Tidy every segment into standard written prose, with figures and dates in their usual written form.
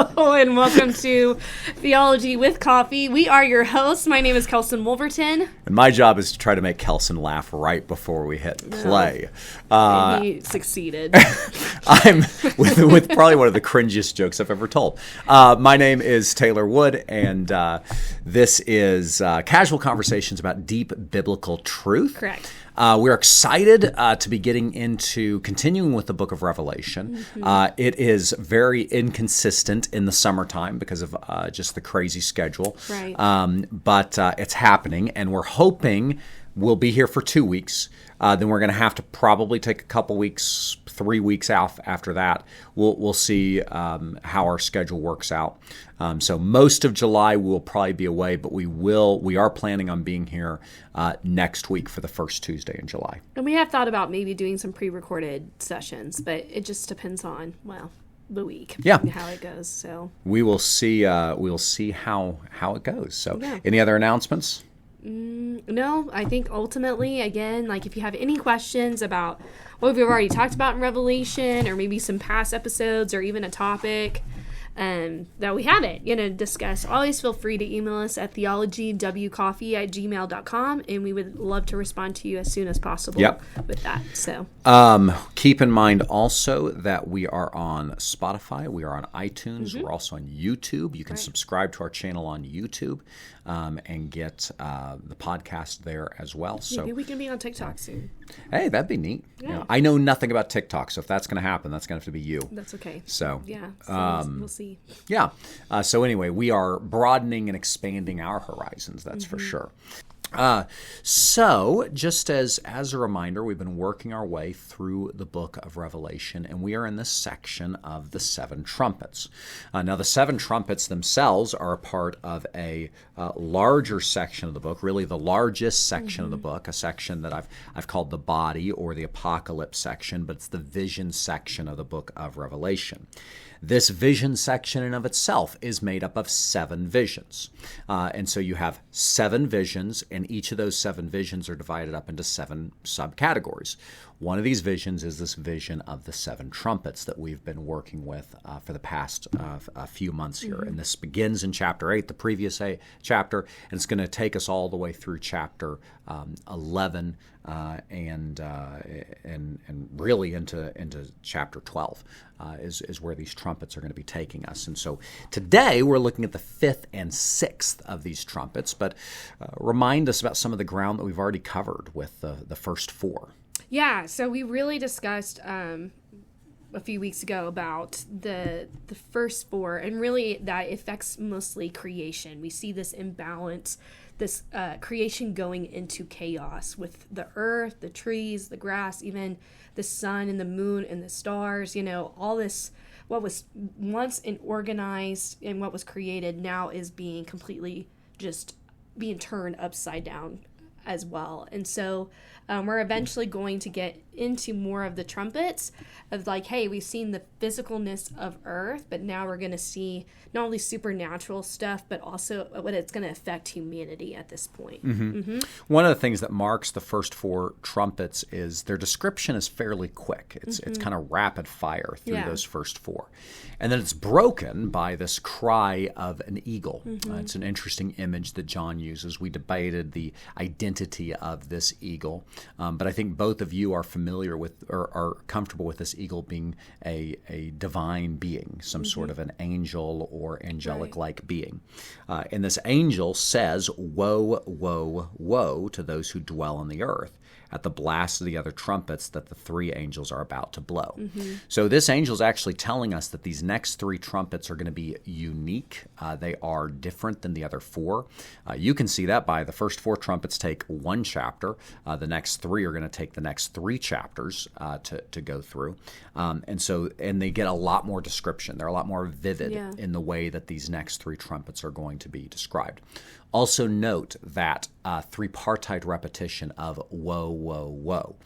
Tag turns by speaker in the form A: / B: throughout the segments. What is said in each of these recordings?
A: Hello and welcome to Theology with Coffee. We are your hosts. My name is Kelson Wolverton.
B: And my job is to try to make Kelson laugh right before we hit play.
A: And he succeeded.
B: I'm with probably one of the cringiest jokes I've ever told. My name is Taylor Wood, and this is Casual Conversations about Deep Biblical Truth.
A: Correct.
B: We're excited to be getting into continuing with the book of Revelation. It is very inconsistent in the summertime because of just the crazy schedule.
A: Right.
B: But it's happening, and we're hoping we'll be here for 2 weeks. Then we're going to have to probably take a couple weeks, 3 weeks out after that. We'll see how our schedule works out. So most of July we'll probably be away, but we are planning on being here next week for the first Tuesday in July.
A: And we have thought about maybe doing some pre-recorded sessions, but it just depends on, the week.
B: Yeah.
A: And how it goes. So
B: we will see. We'll see how it goes. So,
A: yeah.
B: Any other announcements?
A: No, I think ultimately, again, if you have any questions about what we've already talked about in Revelation, or maybe some past episodes, or even a topic that we haven't discussed, always feel free to email us at theologywcoffee@gmail.com, and we would love to respond to you as soon as possible with that. So
B: keep in mind also that we are on Spotify, we are on iTunes, we're also on YouTube. You can subscribe to our channel on YouTube and get the podcast there as well. So
A: maybe we can be on TikTok soon.
B: Hey, that'd be neat.
A: Yeah.
B: I know nothing about TikTok, so if that's going to happen, that's going to have to be you.
A: That's okay.
B: So
A: yeah, we'll see.
B: Yeah. So anyway, we are broadening and expanding our horizons, that's for sure. So just as a reminder, we've been working our way through the book of Revelation, and we are in this section of the seven trumpets. Now, the seven trumpets themselves are a part of a larger section of the book, really the largest section of the book, a section that I've called the body or the apocalypse section, but it's the vision section of the book of Revelation. This vision section in of itself is made up of 7 visions. And so you have 7 visions, and each of those 7 visions are divided up into 7 subcategories. One of these visions is this vision of the 7 trumpets that we've been working with for the past few months here. And this begins in chapter 8, the previous chapter, and it's going to take us all the way through chapter 11 and really into chapter 12 is where these trumpets are going to be taking us. And so today we're looking at the 5th and 6th of these trumpets, but remind us about some of the ground that we've already covered with the first 4.
A: Yeah, so we really discussed a few weeks ago about the first 4, and really that affects mostly creation. We see this imbalance, this creation going into chaos with the earth, the trees, the grass, even the sun and the moon and the stars, all this, what was once organized and what was created now is being completely just being turned upside down as well. And so we're eventually going to get into more of the trumpets of hey, we've seen the physicalness of earth, but now we're going to see not only supernatural stuff, but also what it's going to affect humanity at this point.
B: One of the things that marks the first 4 trumpets is their description is fairly quick. It's kind of rapid fire through those first 4. And then it's broken by this cry of an eagle. It's an interesting image that John uses. We debated the identity of this eagle, but I think both of you are familiar with or are comfortable with this eagle being a divine being, some sort of an angel or angelic-like being. And this angel says, "Woe, woe, woe to those who dwell on the earth at the blast of the other trumpets that the 3 angels are about to blow." So this angel is actually telling us that these next 3 trumpets are going to be unique. They are different than the other 4. You can see that by the first 4 trumpets take 1 chapter. The next 3 are going to take the next 3 chapters to go through. And they get a lot more description. They're a lot more vivid in the way that these next 3 trumpets are going to be described. Also note that tripartite repetition of woe, woe, woe.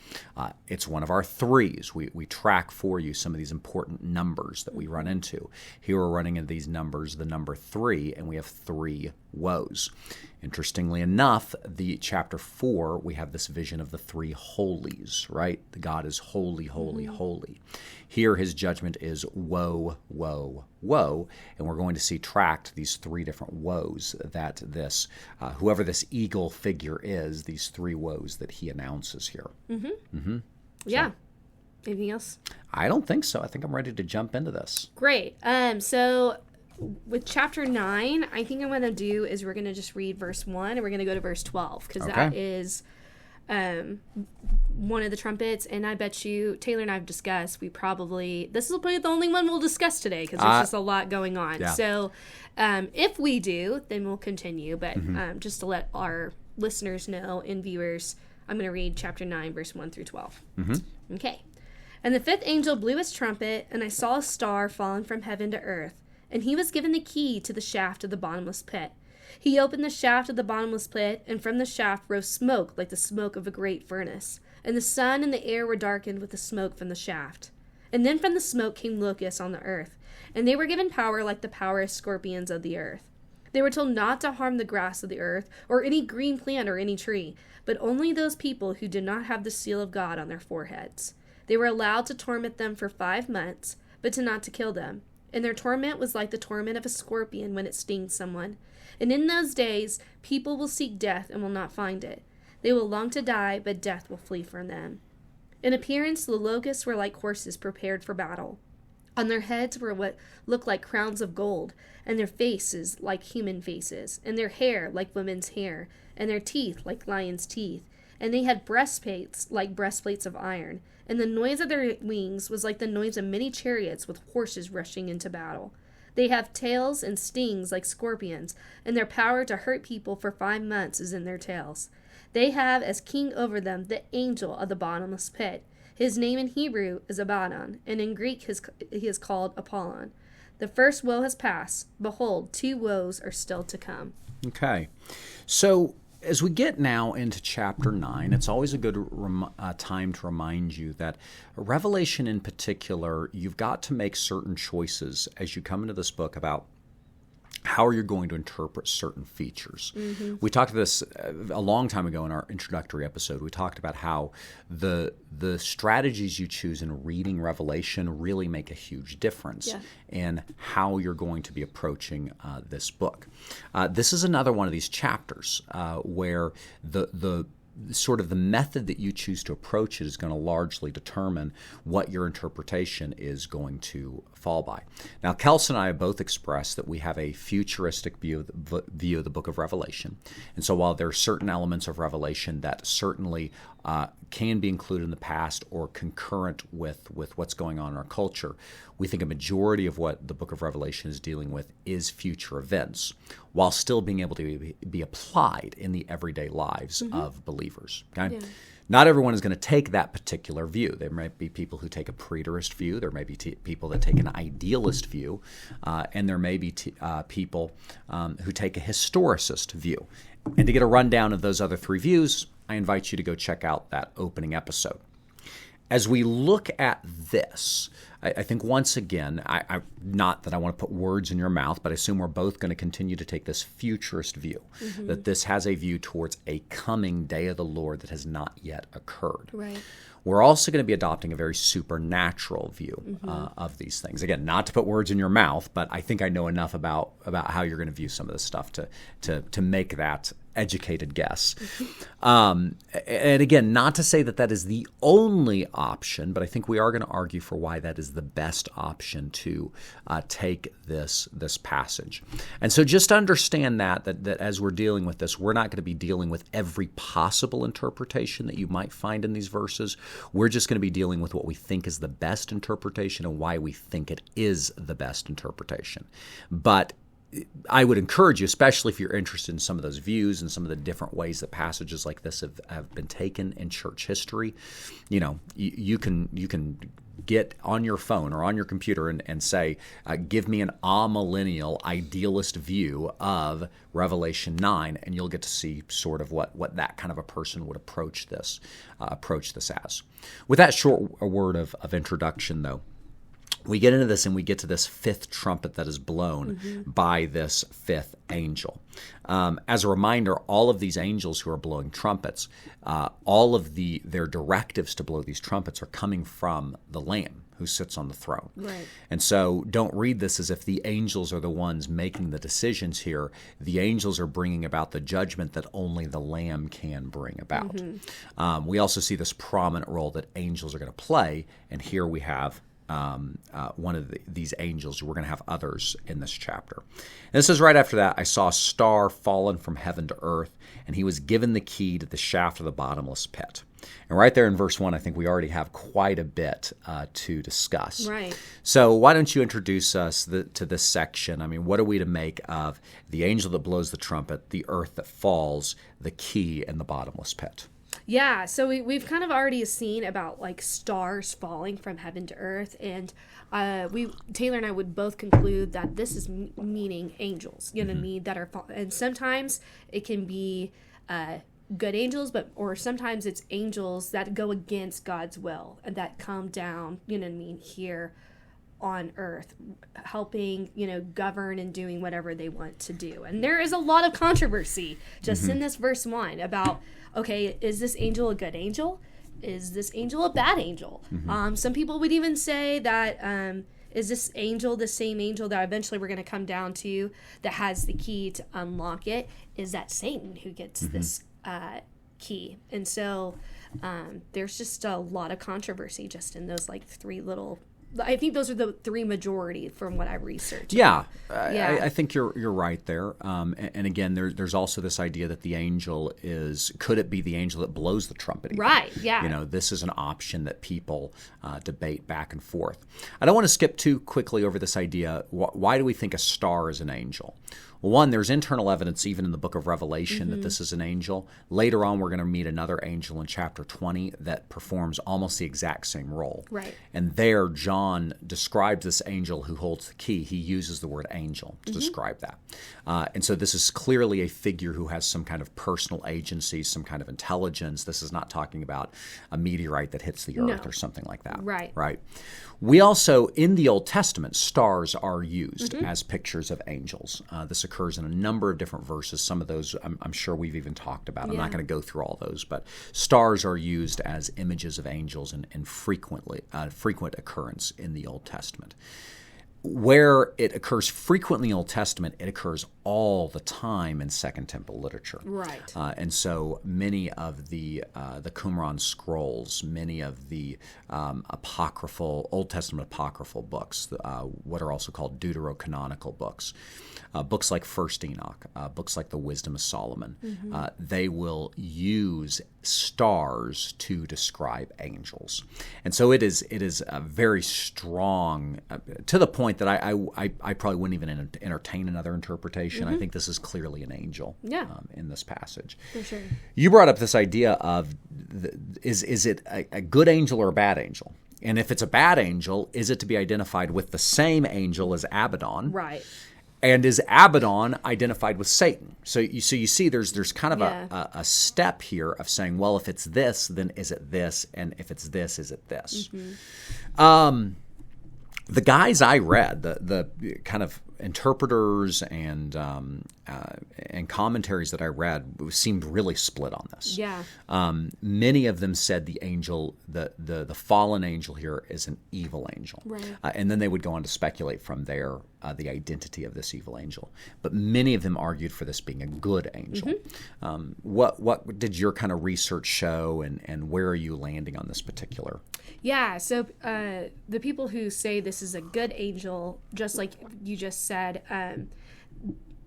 B: It's one of our 3s. We track for you some of these important numbers that we run into. Here we're running into these numbers, the number 3, and we have 3 woes. Interestingly enough, the chapter 4, we have this vision of the three holies, right? The God is holy, holy, holy. Here, his judgment is woe, woe, woe, and we're going to see tracked these three different woes that this, whoever this eagle figure is, these three woes that he announces here.
A: Yeah. Anything else?
B: I don't think so. I think I'm ready to jump into this.
A: Great. So with chapter 9, I think I'm going to do is we're going to just read verse 1 and we're going to go to verse 12 because that is one of the trumpets. And I bet you, Taylor and I have discussed, this will be the only one we'll discuss today because there's just a lot going on.
B: Yeah.
A: So if we do, then we'll continue. But just to let our listeners know and viewers, I'm going to read chapter 9, verse 1 through 12. Okay. And the fifth angel blew his trumpet, and I saw a star fallen from heaven to earth, and he was given the key to the shaft of the bottomless pit. He opened the shaft of the bottomless pit, and from the shaft rose smoke like the smoke of a great furnace, and the sun and the air were darkened with the smoke from the shaft. And then from the smoke came locusts on the earth, and they were given power like the power of scorpions of the earth. They were told not to harm the grass of the earth, or any green plant or any tree, but only those people who did not have the seal of God on their foreheads. They were allowed to torment them for 5 months, but not to kill them. And their torment was like the torment of a scorpion when it stings someone. And in those days, people will seek death and will not find it. They will long to die, but death will flee from them. In appearance, the locusts were like horses prepared for battle. On their heads were what looked like crowns of gold, and their faces like human faces, and their hair like women's hair, and their teeth like lions' teeth. And they had breastplates like breastplates of iron, and the noise of their wings was like the noise of many chariots with horses rushing into battle. They have tails and stings like scorpions, and their power to hurt people for 5 months is in their tails. They have as king over them the angel of the bottomless pit. His name in Hebrew is Abaddon, and in Greek he is called Apollyon. The first woe has passed. Behold, 2 woes are still to come.
B: Okay. So as we get now into chapter 9, it's always a good time to remind you that Revelation in particular, you've got to make certain choices as you come into this book about how you're going to interpret certain features. We talked about this a long time ago in our introductory episode. We talked about how the strategies you choose in reading Revelation really make a huge difference in how you're going to be approaching this book. This is another one of these chapters where the sort of the method that you choose to approach it is going to largely determine what your interpretation is going to fall by. Now, Kelsey and I have both expressed that we have a futuristic view of the book of Revelation. And so while there are certain elements of Revelation that certainly can be included in the past or concurrent with what's going on in our culture, we think a majority of what the book of Revelation is dealing with is future events, while still being able to be applied in the everyday lives of believers. Okay? Yeah. Not everyone is going to take that particular view. There might be people who take a preterist view. There may be people that take an idealist view. And there may be people who take a historicist view. And to get a rundown of those other 3 views, I invite you to go check out that opening episode. As we look at this, I think once again, I not that I want to put words in your mouth, but I assume we're both going to continue to take this futurist view, that this has a view towards a coming day of the Lord that has not yet occurred.
A: Right.
B: We're also going to be adopting a very supernatural view of these things. Again, not to put words in your mouth, but I think I know enough about how you're going to view some of this stuff to make that educated guess. And again, not to say that is the only option, but I think we are going to argue for why that is the best option to take this passage. And so just understand that as we're dealing with this, we're not going to be dealing with every possible interpretation that you might find in these verses. We're just going to be dealing with what we think is the best interpretation and why we think it is the best interpretation. But I would encourage you, especially if you're interested in some of those views and some of the different ways that passages like this have been taken in church history, you can get on your phone or on your computer and say, give me an amillennial idealist view of Revelation 9, and you'll get to see sort of what that kind of a person would approach this as. With that short word of introduction, though, we get into this and we get to this fifth trumpet that is blown by this fifth angel. As a reminder, all of these angels who are blowing trumpets, all of their directives to blow these trumpets are coming from the Lamb who sits on the throne.
A: Right.
B: And so don't read this as if the angels are the ones making the decisions here. The angels are bringing about the judgment that only the Lamb can bring about. We also see this prominent role that angels are going to play, and here we have one of these angels. We're going to have others in this chapter. And this is right after that, I saw a star fallen from heaven to earth, and he was given the key to the shaft of the bottomless pit. And right there in verse 1, I think we already have quite a bit to discuss.
A: Right.
B: So why don't you introduce us to this section? I mean, what are we to make of the angel that blows the trumpet, the earth that falls, the key, and the bottomless pit?
A: Yeah, so we've kind of already seen about like stars falling from heaven to earth, and Taylor and I would both conclude that this is meaning angels, you know what I mean, that are and sometimes it can be good angels, or sometimes it's angels that go against God's will and that come down, you know what I mean, here on earth, helping, govern and doing whatever they want to do. And there is a lot of controversy just in this verse 1 about, okay, is this angel a good angel? Is this angel a bad angel? Some people would even say that is this angel the same angel that eventually we're going to come down to that has the key to unlock it? Is that Satan who gets this key? And so there's just a lot of controversy just in those like three little. I think those are the three majority from what I researched.
B: Yeah, I think you're right there. And again, there's also this idea that the angel could it be the angel that blows the trumpet? Even?
A: Right, yeah.
B: This is an option that people debate back and forth. I don't want to skip too quickly over this idea. Why do we think a star is an angel? Well, one, there's internal evidence even in the book of Revelation that this is an angel. Later on, we're going to meet another angel in chapter 20 that performs almost the exact same role.
A: Right.
B: And there, John describes this angel who holds the key. He uses the word angel to describe that. And so this is clearly a figure who has some kind of personal agency, some kind of intelligence. This is not talking about a meteorite that hits the earth or something like that.
A: Right.
B: Right. We also, in the Old Testament, stars are used as pictures of angels. This occurs in a number of different verses. Some of those I'm sure we've even talked about. I'm not going to go through all those, but stars are used as images of angels and frequent occurrence in the Old Testament. Where it occurs frequently in the Old Testament, it occurs all the time in Second Temple literature.
A: Right.
B: And so many of the Qumran scrolls, many of the Old Testament apocryphal books, what are also called deuterocanonical books, books like First Enoch, books like the Wisdom of Solomon, they will use stars to describe angels. And so it is a very strong, to the point that I probably wouldn't even entertain another interpretation. I think this is clearly an angel in this passage.
A: For sure.
B: You brought up this idea of, is it a good angel or a bad angel? And if it's a bad angel, is it to be identified with the same angel as Abaddon?
A: Right.
B: And is Abaddon identified with Satan? So you see there's kind of a step here of saying, well, if it's this, then is it this? And if it's this, is it this? The guys I read, the kind of interpreters and commentaries that I read seemed really split on this.
A: Yeah.
B: Many of them said the angel, the fallen angel here is an evil angel.
A: Right.
B: And then they would go on to speculate from there the identity of this evil angel. But many of them argued for this being a good angel. What did your kind of research show, and where are you landing on this particular?
A: Yeah, so the people who say this is a good angel, just like you just said,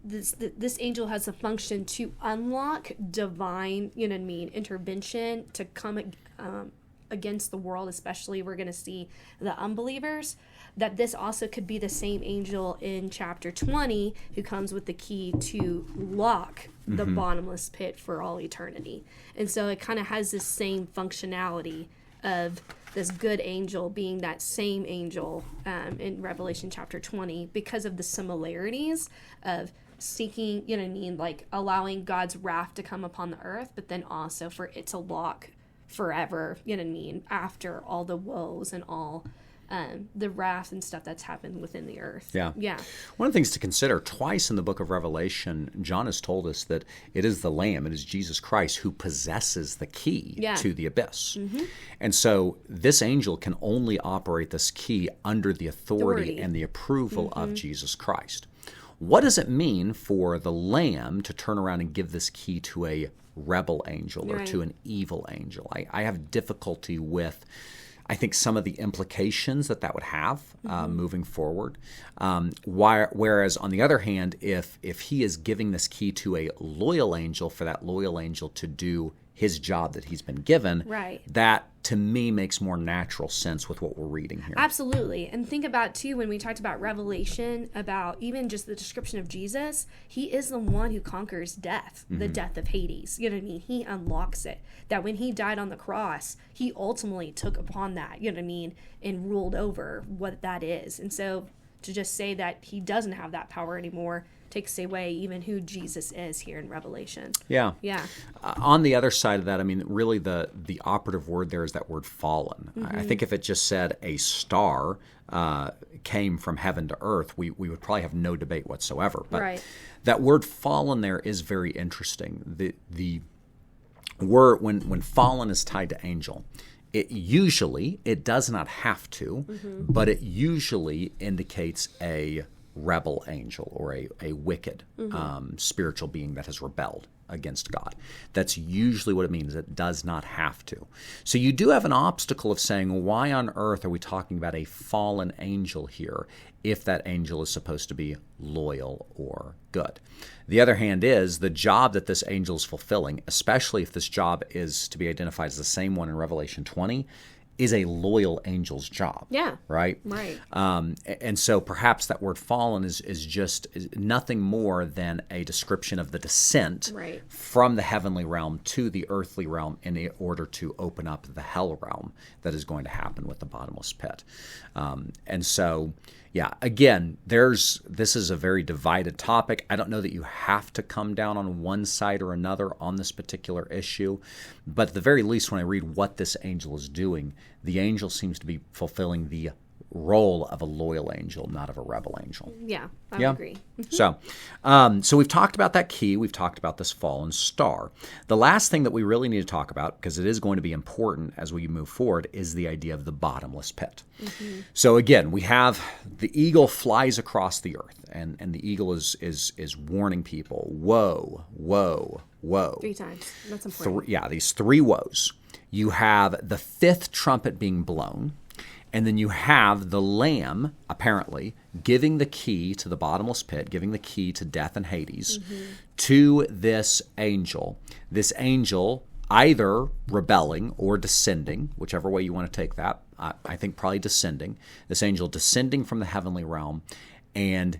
A: this angel has a function to unlock divine, intervention to come against the world, especially we're going to see the unbelievers, that this also could be the same angel in chapter 20 who comes with the key to lock the bottomless pit for all eternity. And so it kind of has this same functionality of this good angel being that same angel in Revelation chapter 20 because of the similarities of seeking, like allowing God's wrath to come upon the earth, but then also for it to lock forever, after all the woes and all the wrath and stuff that's happened within the earth.
B: Yeah.
A: Yeah.
B: One of the things to consider, twice in the book of Revelation, John has told us that it is the Lamb, it is Jesus Christ who possesses the key to the abyss. And so this angel can only operate this key under the authority and the approval of Jesus Christ. What does it mean for the Lamb to turn around and give this key to a rebel angel or to an evil angel? I have difficulty with, I think, some of the implications that would have moving forward. Whereas, on the other hand, if he is giving this key to a loyal angel for that loyal angel to do his job that he's been given, that to me makes more natural sense with what we're reading here.
A: Absolutely. And think about, too, when we talked about Revelation, about even just the description of Jesus, he is the one who conquers death, the death of Hades. You know what I mean? He unlocks it. That when he died on the cross, he ultimately took upon that, you know what I mean, and ruled over what that is. And so to just say that he doesn't have that power anymore takes away even who Jesus is here in Revelation.
B: Yeah.
A: Yeah.
B: On the other side of that, I mean, really the operative word there is that word fallen. I think if it just said a star came from heaven to earth, we would probably have no debate whatsoever. But that word fallen there is very interesting. The word, when fallen is tied to angel, it does not have to, but it usually indicates a rebel angel or a wicked spiritual being that has rebelled against God. That's usually what it means. It does not have to. So you do have an obstacle of saying, why on earth are we talking about a fallen angel here if that angel is supposed to be loyal or good? The other hand is the job that this angel is fulfilling, especially if this job is to be identified as the same one in Revelation 20, is a loyal angel's job.
A: Yeah.
B: Right?
A: Right.
B: And so perhaps that word fallen is just nothing more than a description of the descent from the heavenly realm to the earthly realm in order to open up the hell realm that is going to happen with the bottomless pit. And so, yeah, again, this is a very divided topic. I don't know that you have to come down on one side or another on this particular issue, but at the very least, when I read what this angel is doing, the angel seems to be fulfilling the role of a loyal angel, not of a rebel angel.
A: Yeah, I agree.
B: So we've talked about that key. We've talked about this fallen star. The last thing that we really need to talk about, because it is going to be important as we move forward, is the idea of the bottomless pit. So again, we have the eagle flies across the earth, and the eagle is warning people, woe, woe, woe.
A: 3 times. That's important.
B: These 3 woes. You have the 5th trumpet being blown. And then you have the Lamb, apparently, giving the key to the bottomless pit, giving the key to death and Hades to this angel. This angel either rebelling or descending, whichever way you want to take that. I think probably descending. This angel descending from the heavenly realm and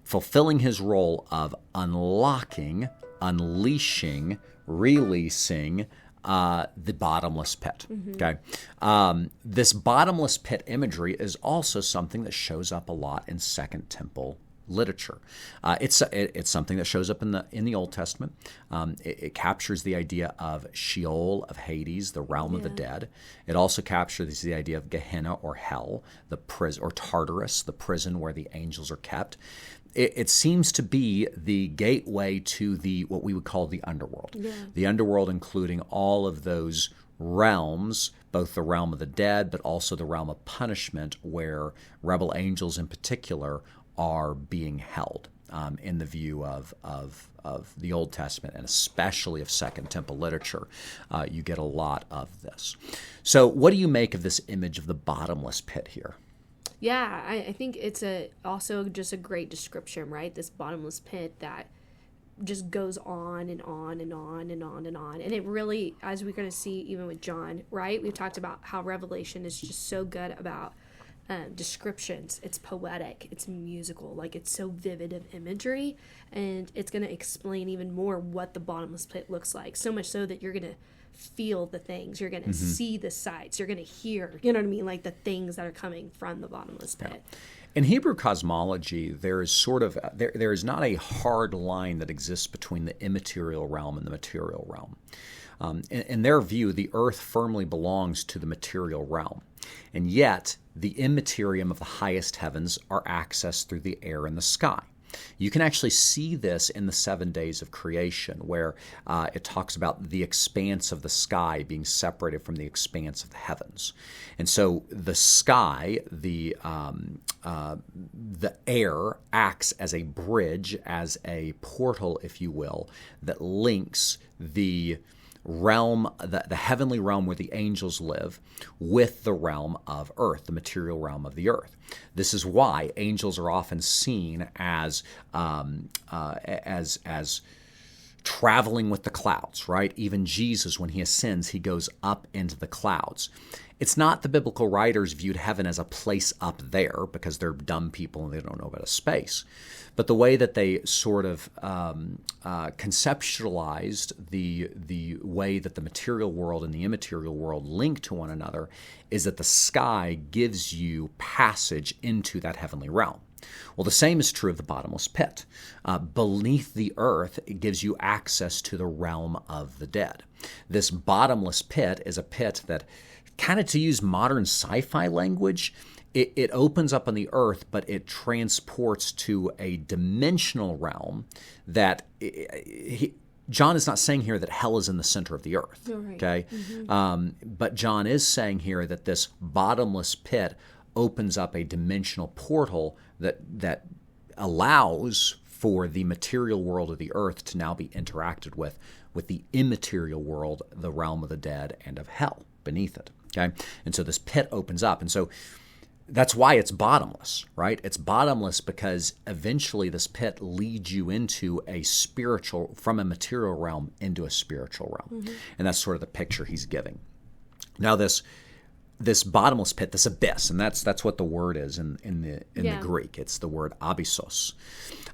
B: fulfilling his role of unlocking, unleashing, releasing the bottomless pit. Okay, this bottomless pit imagery is also something that shows up a lot in Second Temple literature. It's something that shows up in the Old Testament. It captures the idea of Sheol, of Hades, the realm of the dead. It also captures the idea of Gehenna or hell, the prison, or Tartarus, the prison where the angels are kept. It seems to be the gateway to what we would call the underworld. The underworld, including all of those realms, both the realm of the dead, but also the realm of punishment, where rebel angels in particular are being held. In the view of the Old Testament, and especially of Second Temple literature, you get a lot of this. So what do you make of this image of the bottomless pit here?
A: Yeah, I think it's also just a great description, right? This bottomless pit that just goes on and on and on and on and on. And it really, as we're going to see even with John, right? We've talked about how Revelation is just so good about descriptions. It's poetic, it's musical, like it's so vivid of imagery, and it's going to explain even more what the bottomless pit looks like. So much so that you're going to feel the things, you're going to see the sights, you're going to hear, you know what I mean, like the things that are coming from the bottomless pit.
B: In Hebrew cosmology, there is there is not a hard line that exists between the immaterial realm and the material realm. In their view, the earth firmly belongs to the material realm. And yet, the immaterium of the highest heavens are accessed through the air and the sky. You can actually see this in the 7 days of creation, where it talks about the expanse of the sky being separated from the expanse of the heavens. And so the sky, the air, acts as a bridge, as a portal, if you will, that links the realm, the heavenly realm where the angels live, with the realm of earth, the material realm of the earth. This is why angels are often seen as traveling with the clouds, right? Even Jesus, when he ascends, he goes up into the clouds. It's not the biblical writers viewed heaven as a place up there because they're dumb people and they don't know about a space. But the way that they sort of conceptualized the way that the material world and the immaterial world link to one another is that the sky gives you passage into that heavenly realm. Well, the same is true of the bottomless pit. Beneath the earth, it gives you access to the realm of the dead. This bottomless pit is a pit that, kind of to use modern sci-fi language, it opens up on the earth, but it transports to a dimensional realm that John is not saying here that hell is in the center of the earth.
A: Right.
B: Okay, but John is saying here that this bottomless pit opens up a dimensional portal that allows for the material world of the earth to now be interacted with the immaterial world, the realm of the dead, and of hell beneath it. Okay, and so this pit opens up, and so that's why it's bottomless, right? It's bottomless because eventually this pit leads you into a spiritual, from a material realm into a spiritual realm, and that's sort of the picture he's giving. Now this bottomless pit, this abyss, and that's what the word is in the Greek. It's the word abyssos.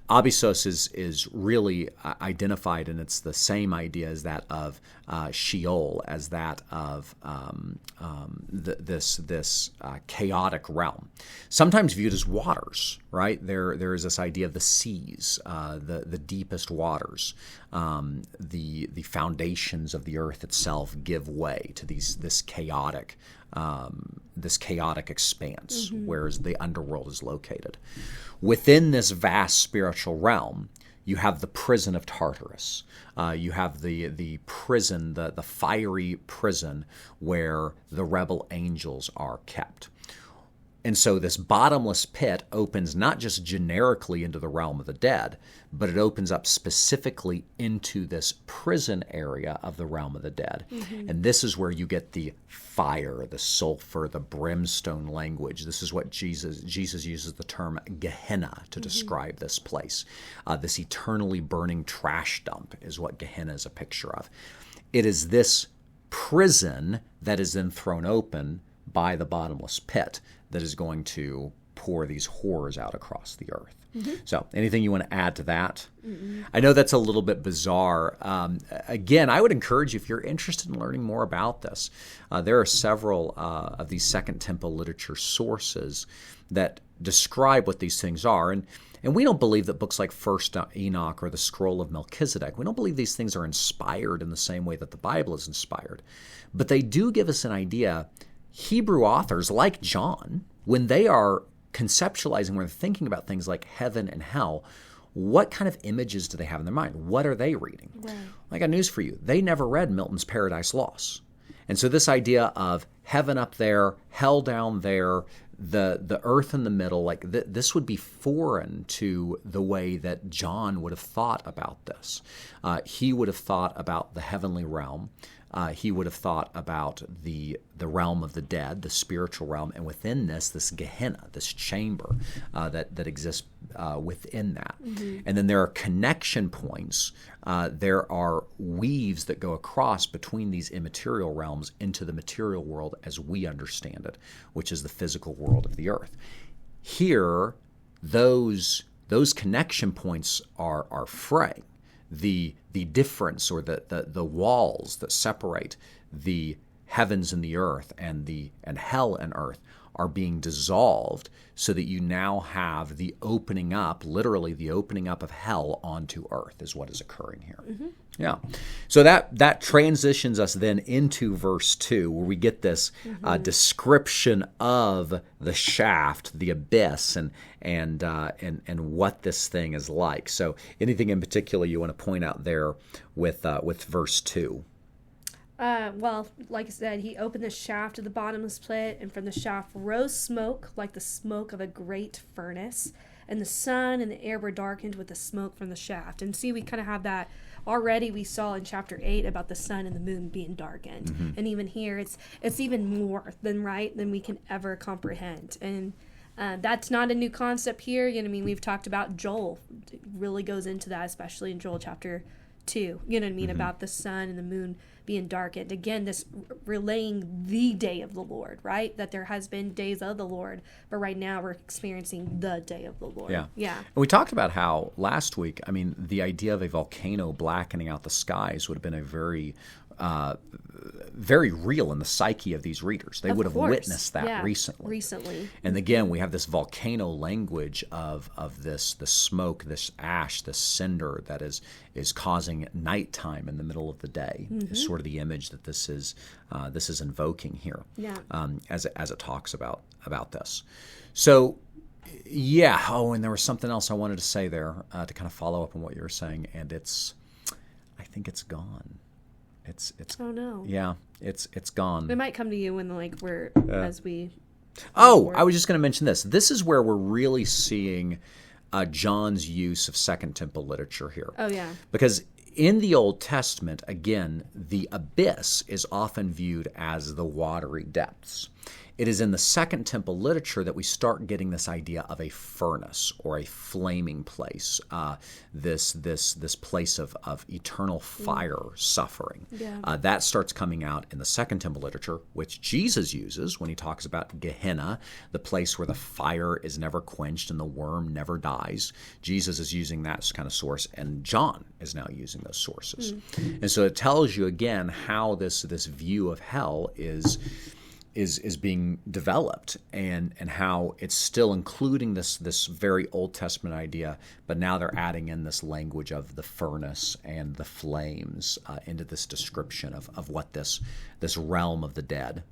B: Abyssos is really identified, and it's the same idea as that of Sheol, as that of this chaotic realm. Sometimes viewed as waters, right? There is this idea of the seas, the deepest waters. The foundations of the earth itself give way to this chaotic expanse, whereas the underworld is located. Within this vast spiritual realm, you have the prison of Tartarus. You have the prison, the fiery prison where the rebel angels are kept. And so this bottomless pit opens not just generically into the realm of the dead, but it opens up specifically into this prison area of the realm of the dead. And this is where you get the fire, the sulfur, the brimstone language. This is what Jesus uses the term Gehenna to describe this place. This eternally burning trash dump is what Gehenna is a picture of. It is this prison that is then thrown open by the bottomless pit that is going to pour these horrors out across the earth. So anything you want to add to that? I know that's a little bit bizarre. Again, I would encourage you, if you're interested in learning more about this, there are several of these Second Temple literature sources that describe what these things are. And we don't believe that books like First Enoch or the Scroll of Melchizedek, we don't believe these things are inspired in the same way that the Bible is inspired. But they do give us an idea. Hebrew authors like John, when they are conceptualizing, when they're thinking about things like heaven and hell, what kind of images do they have in their mind? What are they reading? Right. I got news for you. They never read Milton's Paradise Lost. And so this idea of heaven up there, hell down there, the earth in the middle, like this would be foreign to the way that John would have thought about this. He would have thought about the heavenly realm. He would have thought about the realm of the dead, the spiritual realm, and within this Gehenna, this chamber that exists within that. And then there are connection points. There are weaves that go across between these immaterial realms into the material world as we understand it, which is the physical world of the earth. Here, those connection points are fraying. The difference, or the walls that separate the heavens and the earth and hell and earth, are being dissolved so that you now have the opening up, literally the opening up of hell onto earth is what is occurring here. Yeah. So that transitions us then into verse 2, where we get this description of the shaft, the abyss, and what this thing is like. So anything in particular you want to point out there with verse 2?
A: Well, like I said, he opened the shaft of the bottomless pit, and from the shaft rose smoke like the smoke of a great furnace, and the sun and the air were darkened with the smoke from the shaft. And see, we kind of have that already. We saw in chapter 8 about the sun and the moon being darkened, and even here it's even more than we can ever comprehend. And that's not a new concept here. You know what I mean? We've talked about Joel. It really goes into that, especially in Joel chapter 2. You know what I mean? About the sun and the moon being darkened. Again, this relaying the day of the Lord, right? That there has been days of the Lord, but right now we're experiencing the day of the Lord.
B: Yeah.
A: Yeah.
B: And we talked about how last week, I mean, the idea of a volcano blackening out the skies would have been a very real in the psyche of these readers. They would have witnessed that recently. And again, we have this volcano language of the smoke, this ash, this cinder that is causing nighttime in the middle of the day. Is sort of the image that this is invoking here.
A: Yeah.
B: As it talks about this. So. Yeah. Oh, and there was something else I wanted to say there to kind of follow up on what you were saying, and I think it's gone. It's
A: oh no.
B: Yeah, it's gone.
A: It might come to you when we're as we.
B: Oh, I was just going to mention this. This is where we're really seeing John's use of Second Temple literature here.
A: Oh yeah.
B: Because in the Old Testament, again, the abyss is often viewed as the watery depths. It is in the Second Temple literature that we start getting this idea of a furnace or a flaming place, this place of eternal fire suffering.
A: Yeah.
B: That starts coming out in the Second Temple literature, which Jesus uses when he talks about Gehenna, the place where the fire is never quenched and the worm never dies. Jesus is using that kind of source, and John is now using those sources. And so it tells you again how this view of hell is being developed, and how it's still including this very Old Testament idea, but now they're adding in this language of the furnace and the flames into this description of what this realm of the dead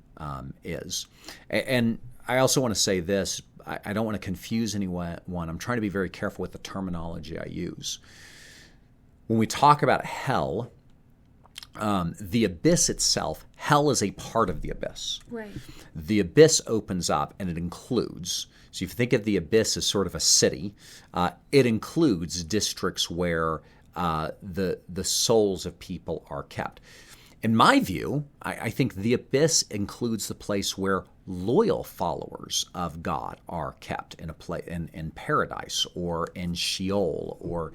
B: is. And I also want to say this, I don't want to confuse anyone. I'm trying to be very careful with the terminology I use. When we talk about hell, the abyss itself, hell is a part of the abyss.
A: Right.
B: The abyss opens up and it includes, so if you think of the abyss as sort of a city, it includes districts where the souls of people are kept. In my view, I think the abyss includes the place where loyal followers of God are kept in paradise or in Sheol or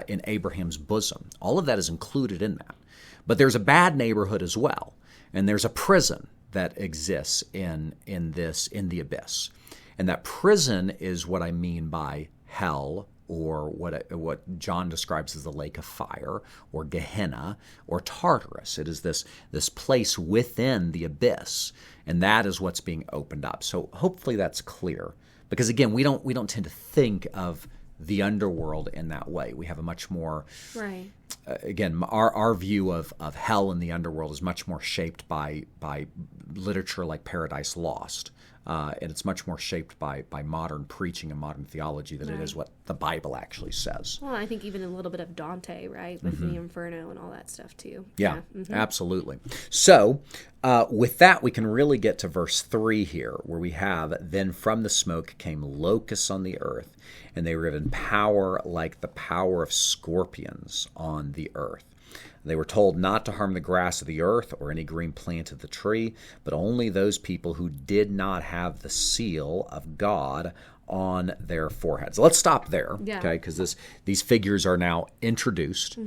B: in Abraham's bosom. All of that is included in that. But there's a bad neighborhood as well, and there's a prison that exists in the abyss, and that prison is what I mean by hell, or what John describes as the lake of fire, or Gehenna, or Tartarus. It is this place within the abyss, and that is what's being opened up. So hopefully that's clear, because again, we don't tend to think of the underworld in that way. We have a much more
A: right.
B: Again, our view of hell and the underworld is much more shaped by literature like Paradise Lost. And it's much more shaped by modern preaching and modern theology than it is what the Bible actually says.
A: Well, I think even a little bit of Dante, right, with the Inferno and all that stuff too.
B: Yeah. Absolutely. So with that, we can really get to verse 3 here, where we have, "Then from the smoke came locusts on the earth, and they were given power like the power of scorpions on the earth. They were told not to harm the grass of the earth or any green plant of the tree, but only those people who did not have the seal of God on their foreheads." Let's stop there, okay? Because these figures are now introduced.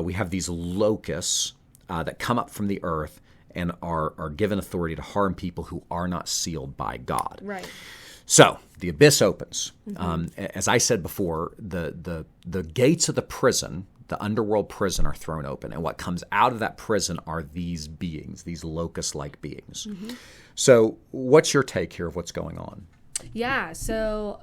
B: We have these locusts that come up from the earth and are given authority to harm people who are not sealed by God.
A: Right.
B: So the abyss opens. As I said before, the gates of the prison, the underworld prison are thrown open. And what comes out of that prison are these beings, these locust-like beings. Mm-hmm. So what's your take here of what's going on?
A: Yeah, so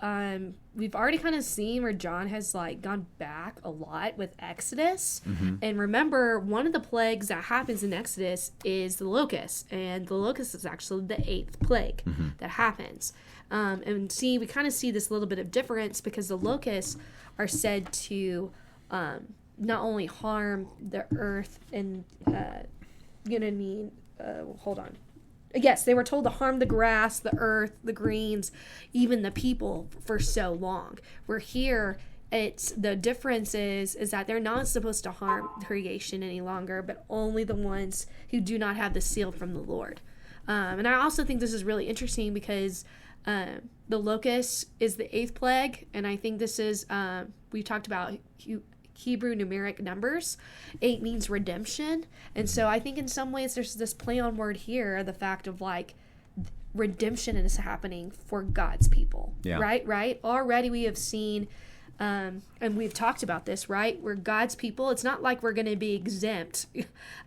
A: we've already kind of seen where John has like gone back a lot with Exodus. Mm-hmm. And remember, one of the plagues that happens in Exodus is the locust. And the locust is actually the 8th plague that happens. And we kind of see this little bit of difference because the locusts are said to not only harm the earth and, you know what I mean? Hold on. Yes, they were told to harm the grass, the earth, the greens, even the people for so long. Where here, it's the difference is that they're not supposed to harm creation any longer, but only the ones who do not have the seal from the Lord. And I also think this is really interesting because the locust is the 8th plague, and I think this is we talked about Hebrew numeric numbers. 8 means redemption. And so I think in some ways there's this play on word here, the fact of like redemption is happening for God's people. Yeah. Right? Already we have seen, and we've talked about this, right? We're God's people. It's not like we're going to be exempt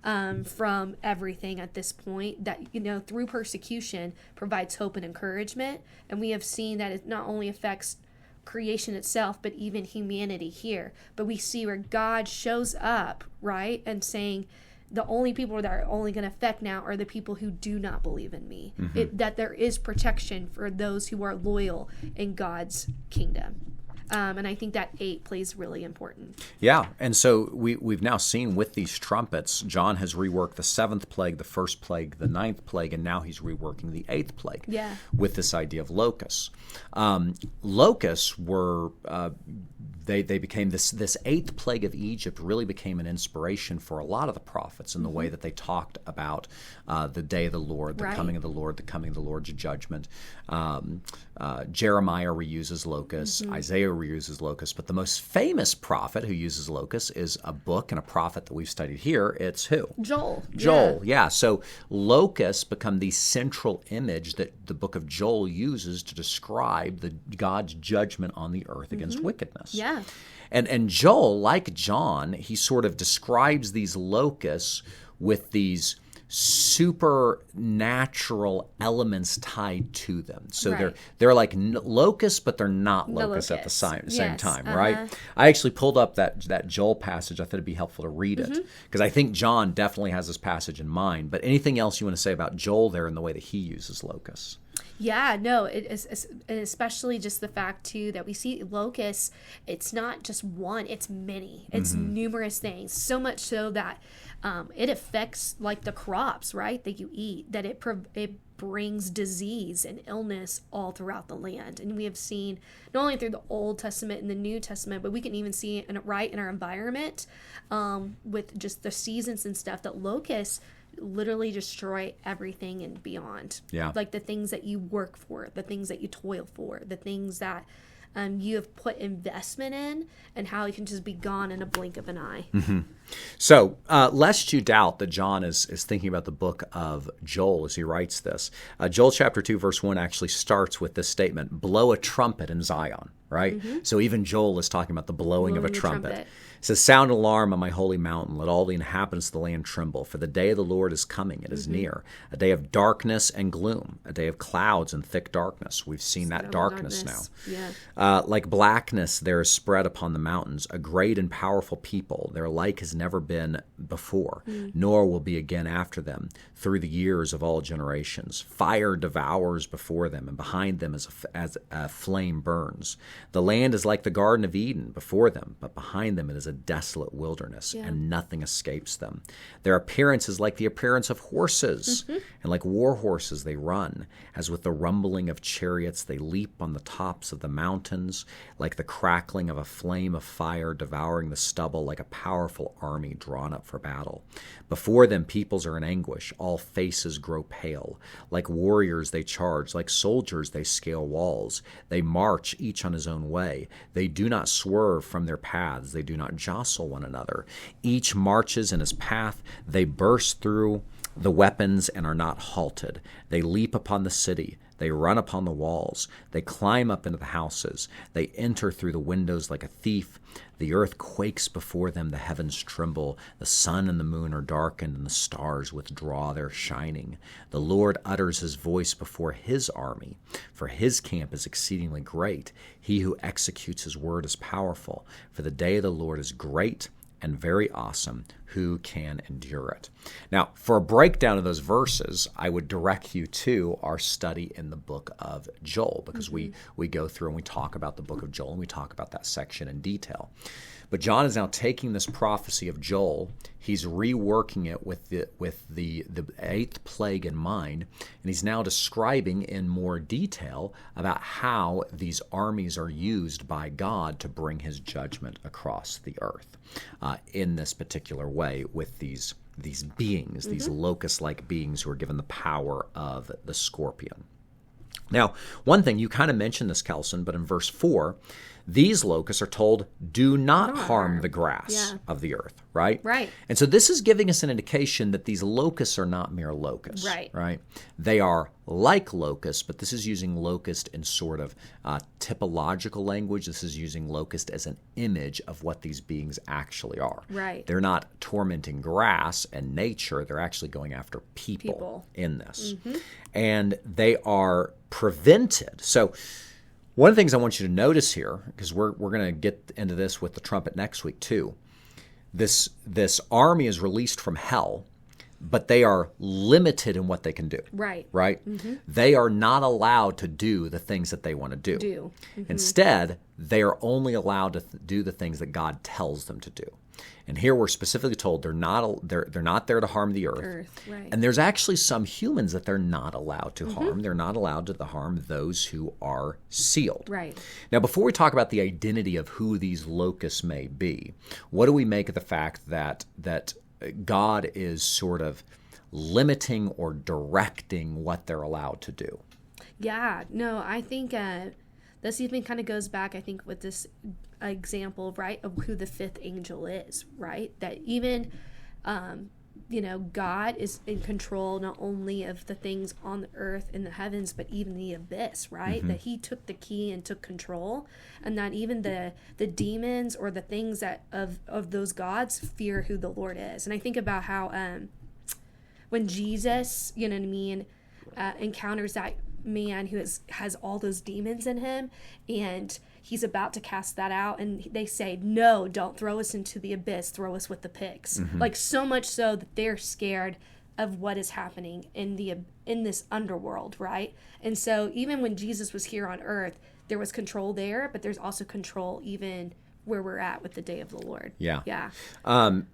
A: from everything at this point that, you know, through persecution provides hope and encouragement. And we have seen that it not only affects creation itself, but even humanity here. But we see where God shows up, right? And saying the only people that are only going to affect now are the people who do not believe in me. Mm-hmm. That there is protection for those who are loyal in God's kingdom. And I think that 8 plays really important.
B: Yeah, and so we've now seen with these trumpets, John has reworked the 7th plague, the 1st plague, the 9th plague, and now he's reworking the 8th plague with this idea of locusts. Locusts were... They became this 8th plague of Egypt really became an inspiration for a lot of the prophets in the way that they talked about the day of the Lord, the coming of the Lord, the coming of the Lord's judgment. Jeremiah reuses locusts, Isaiah reuses locusts, but the most famous prophet who uses locusts is a book and a prophet that we've studied here. It's who?
A: Joel.
B: Yeah. So locusts become the central image that the book of Joel uses to describe God's judgment on the earth against wickedness.
A: Yeah.
B: And Joel, like John, he sort of describes these locusts with these supernatural elements tied to them. So they're like locusts, but they're not locusts at the same time, right? I actually pulled up that Joel passage. I thought it'd be helpful to read it because I think John definitely has this passage in mind. But anything else you want to say about Joel there in the way that he uses locusts?
A: Yeah, no, it is, and especially just the fact, too, that we see locusts, it's not just one, it's many. It's numerous things, so much so that it affects, like, the crops, right, that you eat, that it brings disease and illness all throughout the land. And we have seen, not only through the Old Testament and the New Testament, but we can even see it in our environment with just the seasons and stuff, that locusts literally destroy everything and beyond.
B: Yeah.
A: Like the things that you work for, the things that you toil for, the things that you have put investment in, and how it can just be gone in a blink of an eye. Mm-hmm.
B: So, lest you doubt that John is thinking about the book of Joel as he writes this, Joel chapter 2, verse 1 actually starts with this statement, blow a trumpet in Zion, right? Mm-hmm. So even Joel is talking about the blowing of a trumpet. It says, sound alarm on my holy mountain. Let all the inhabitants of the land tremble. For the day of the Lord is coming. It is near. A day of darkness and gloom. A day of clouds and thick darkness. We've seen that darkness now.
A: Yeah.
B: Like blackness there is spread upon the mountains. A great and powerful people. Their like has never been before, nor will be again after them, through the years of all generations. Fire devours before them, and behind them as a flame burns. The land is like the Garden of Eden before them, but behind them it is a desolate wilderness, and nothing escapes them. Their appearance is like the appearance of horses, and like war horses they run. As with the rumbling of chariots they leap on the tops of the mountains, like the crackling of a flame of fire devouring the stubble, like a powerful army drawn up for battle. Before them peoples are in anguish, all faces grow pale. Like warriors they charge, like soldiers they scale walls. They march each on his own way. They do not swerve from their paths, they do not jostle one another. Each marches in his path, they burst through the weapons and are not halted. They leap upon the city. They run upon the walls. They climb up into the houses. They enter through the windows like a thief. The earth quakes before them. The heavens tremble. The sun and the moon are darkened, and the stars withdraw their shining. The Lord utters his voice before his army, for his camp is exceedingly great. He who executes his word is powerful. For the day of the Lord is great and very awesome. Who can endure it? Now, for a breakdown of those verses, I would direct you to our study in the book of Joel, because we go through and we talk about the book of Joel, and we talk about that section in detail. But John is now taking this prophecy of Joel, he's reworking it with the eighth plague in mind, and he's now describing in more detail about how these armies are used by God to bring his judgment across the earth in this particular way with these beings, these locust-like beings who are given the power of the scorpion. Now, one thing, you kind of mentioned this, Kelson, but in verse 4, these locusts are told, do not harm the grass of the earth, right?
A: Right.
B: And so this is giving us an indication that these locusts are not mere locusts, right? They are like locusts, but this is using locust in sort of typological language. This is using locust as an image of what these beings actually are.
A: Right.
B: They're not tormenting grass and nature. They're actually going after people. In this. And they are prevented. So one of the things I want you to notice here, because we're going to get into this with the trumpet next week too, this army is released from hell, but they are limited in what they can do.
A: Right.
B: They are not allowed to do the things that they want to do. Instead, they are only allowed to do the things that God tells them to do. And here we're specifically told they're not there to harm the earth.
A: Right.
B: And there's actually some humans that they're not allowed to harm. They're not allowed to harm those who are sealed.
A: Right.
B: Now, before we talk about the identity of who these locusts may be, what do we make of the fact that God is sort of limiting or directing what they're allowed to do?
A: Yeah. No, I think this even kind of goes back, I think, with this example, right, of who the fifth angel is, right? That even, God is in control not only of the things on the earth and the heavens, but even the abyss, right? That he took the key and took control, and that even the demons or the things that of those gods fear who the Lord is. And I think about how when Jesus, encounters that man who has all those demons in him, and he's about to cast that out, and they say, no, don't throw us into the abyss, throw us with the pigs. Like, so much so that they're scared of what is happening in this underworld, right? And so even when Jesus was here on earth, there was control there, but there's also control even where we're at with the day of the Lord.
B: Yeah.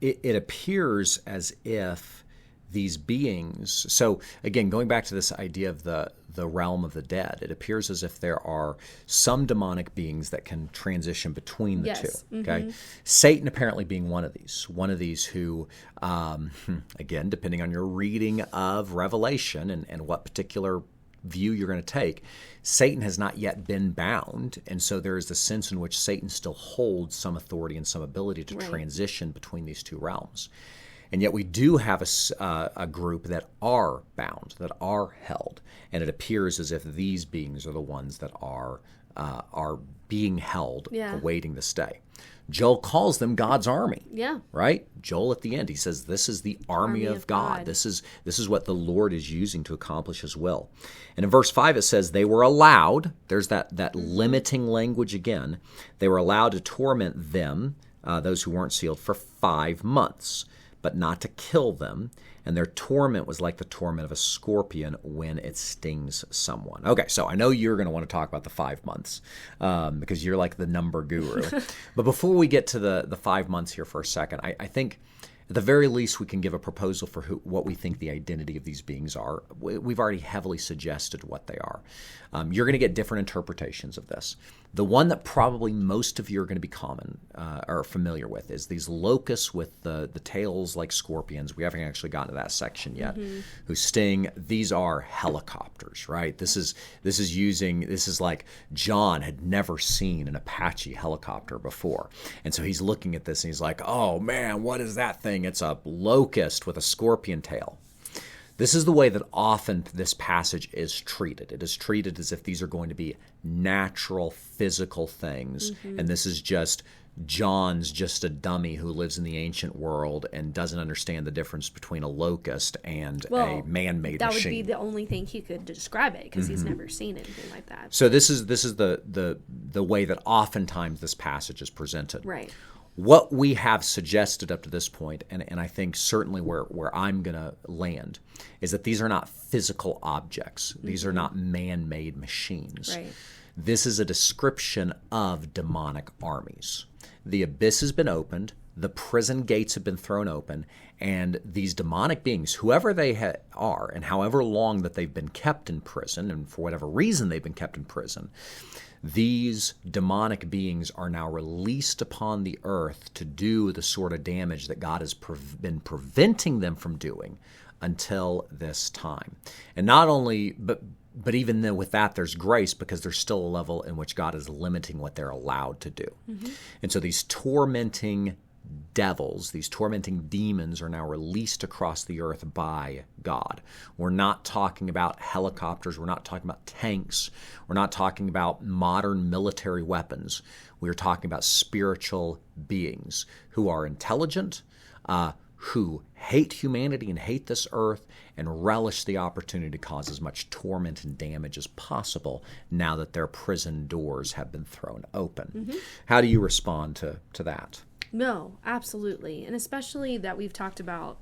B: It appears as if these beings, so again, going back to this idea of the realm of the dead, it appears as if there are some demonic beings that can transition between the two. Okay, Satan apparently being one of these who, again, depending on your reading of Revelation and what particular view you're going to take, Satan has not yet been bound, and so there is the sense in which Satan still holds some authority and some ability to transition between these two realms. And yet we do have a group that are bound, that are held, and it appears as if these beings are the ones that are being held, awaiting this day. Joel calls them God's army. Yeah. Right? Joel at the end, he says, this is the army of God. This is what the Lord is using to accomplish his will. And in verse 5 it says, they were allowed, there's that limiting language again, they were allowed to torment them, those who weren't sealed, for 5 months. But not to kill them, and their torment was like the torment of a scorpion when it stings someone. Okay, so I know you're going to want to talk about the 5 months because you're like the number guru. But before we get to the 5 months here for a second, I think at the very least we can give a proposal for what we think the identity of these beings are. We've already heavily suggested what they are. You're going to get different interpretations of this. The one that probably most of you are going to be or familiar with is these locusts with the tails like scorpions. We haven't actually gotten to that section yet. Who sting. These are helicopters, right? This is like John had never seen an Apache helicopter before, and so he's looking at this and he's like, "Oh man, what is that thing? It's a locust with a scorpion tail." This is the way that often this passage is treated. It is treated as if these are going to be natural, physical things, and this is just John's just a dummy who lives in the ancient world and doesn't understand the difference between a locust and a man-made
A: that
B: machine.
A: Would be the only thing he could describe it, because he's never seen anything like that.
B: So this is the way that oftentimes this passage is presented.
A: Right.
B: What we have suggested up to this point, and I think certainly where I'm going to land, is that these are not physical objects. These are not man-made machines.
A: Right.
B: This is a description of demonic armies. The abyss has been opened, the prison gates have been thrown open, and these demonic beings, whoever they are, and however long that they've been kept in prison, and for whatever reason they've been kept in prison, these demonic beings are now released upon the earth to do the sort of damage that God has been preventing them from doing until this time. And not only, but even then with that, there's grace, because there's still a level in which God is limiting what they're allowed to do. And so these tormenting devils, these tormenting demons are now released across the earth by God. We're not talking about helicopters. We're not talking about tanks. We're not talking about modern military weapons. We're talking about spiritual beings who are intelligent, who hate humanity and hate this earth and relish the opportunity to cause as much torment and damage as possible now that their prison doors have been thrown open. How do you respond to that?
A: No, absolutely. And especially that we've talked about,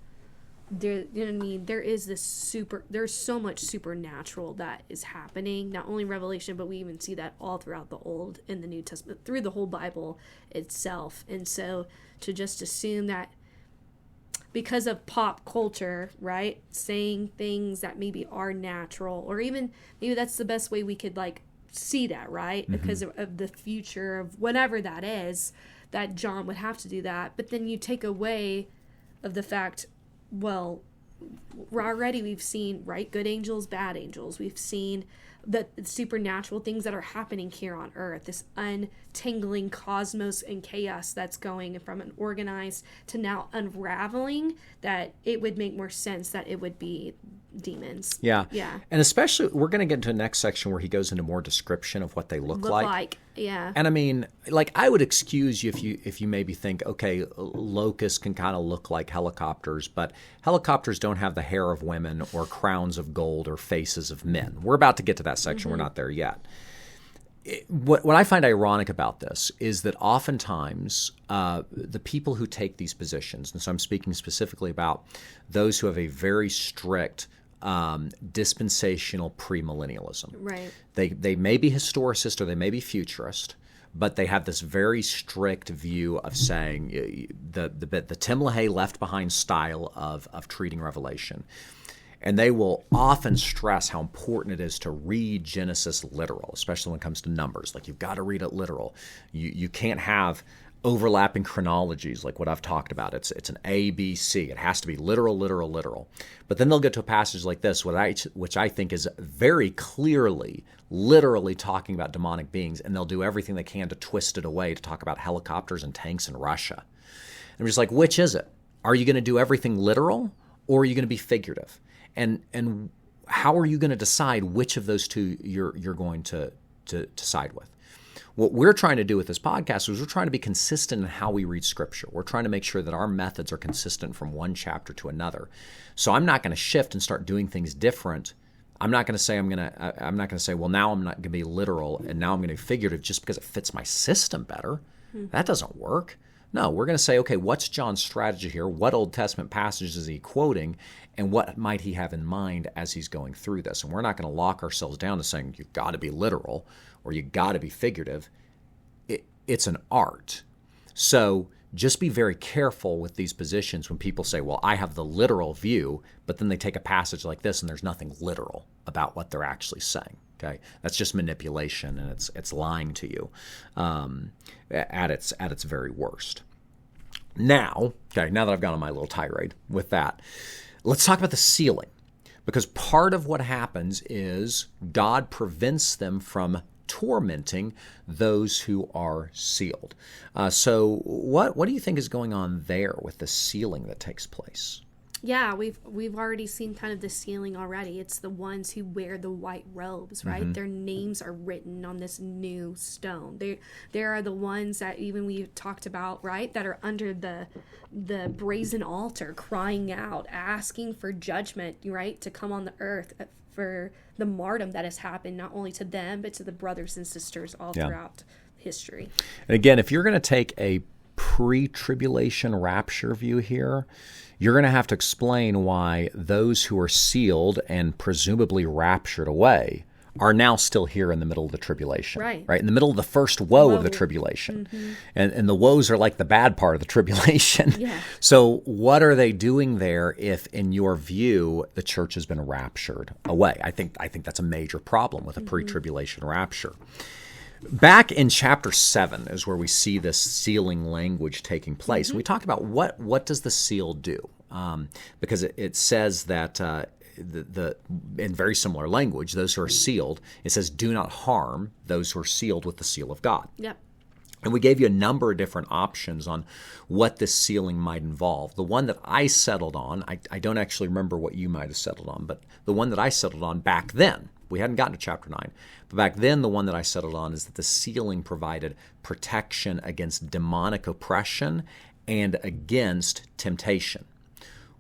A: there, you know what I mean? There's so much supernatural that is happening, not only Revelation, but we even see that all throughout the Old and the New Testament, through the whole Bible itself. And so to just assume that because of pop culture, right, saying things that maybe are natural, or even maybe that's the best way we could like see that, right? Because of the future of whatever that is, that John would have to do that. But then you take away of the fact, well, already we've seen, right, good angels, bad angels. We've seen the supernatural things that are happening here on earth, this untangling cosmos and chaos that's going from an organized to now unraveling, that it would make more sense that it would be demons.
B: Yeah.
A: Yeah.
B: And especially, we're going to get into the next section where he goes into more description of what they look like.
A: Yeah.
B: And I mean, like, I would excuse you if you maybe think, okay, locusts can kind of look like helicopters, but helicopters don't have the hair of women or crowns of gold or faces of men. We're about to get to that section. We're not there yet. What I find ironic about this is that oftentimes the people who take these positions, and so I'm speaking specifically about those who have a very strict dispensational premillennialism.
A: Right.
B: They may be historicist or they may be futurist, but they have this very strict view of saying the Tim LaHaye left behind style of treating Revelation. And they will often stress how important it is to read Genesis literal, especially when it comes to numbers. Like, you've got to read it literal. You can't have overlapping chronologies like what I've talked about. It's an A, B, C. It has to be literal, literal, literal. But then they'll get to a passage like this, which I think is very clearly, literally talking about demonic beings, and they'll do everything they can to twist it away to talk about helicopters and tanks in Russia. And I'm just like, which is it? Are you going to do everything literal, or are you going to be figurative? And how are you going to decide which of those two you're going to side with? What we're trying to do with this podcast is we're trying to be consistent in how we read Scripture. We're trying to make sure that our methods are consistent from one chapter to another. So I'm not going to shift and start doing things different. I'm not going to say well, now I'm not going to be literal and now I'm going to be figurative just because it fits my system better. That doesn't work. No, we're going to say, okay, what's John's strategy here? What Old Testament passages is he quoting? And what might he have in mind as he's going through this? And we're not going to lock ourselves down to saying you've got to be literal or you've got to be figurative. It's an art. So just be very careful with these positions when people say, well, I have the literal view, but then they take a passage like this and there's nothing literal about what they're actually saying. Okay, that's just manipulation, and it's lying to you at its very worst. Now that I've gone on my little tirade with that, let's talk about the sealing, because part of what happens is God prevents them from tormenting those who are sealed. So what do you think is going on there with the sealing that takes place?
A: Yeah, we've already seen kind of the sealing already. It's the ones who wear the white robes, right? Their names are written on this new stone. They are the ones that even we talked about, right? That are under the brazen altar, crying out, asking for judgment, right, to come on the earth for the martyrdom that has happened not only to them but to the brothers and sisters all throughout history.
B: And again, if you're going to take a pre-tribulation rapture view here, you're going to have to explain why those who are sealed and presumably raptured away are now still here in the middle of the tribulation.
A: Right.
B: In the middle of the first woe of the tribulation. And the woes are like the bad part of the tribulation.
A: Yeah.
B: So what are they doing there if, in your view, the church has been raptured away? I think that's a major problem with a pre-tribulation rapture. Back in chapter 7 is where we see this sealing language taking place. And we talked about what does the seal do? Because it says that in very similar language, those who are sealed, it says, do not harm those who are sealed with the seal of God.
A: Yep.
B: And we gave you a number of different options on what this sealing might involve. The one that I settled on, I don't actually remember what you might have settled on, but the one that I settled on back then, we hadn't gotten to chapter 9, but back then the one that I settled on is that the sealing provided protection against demonic oppression and against temptation.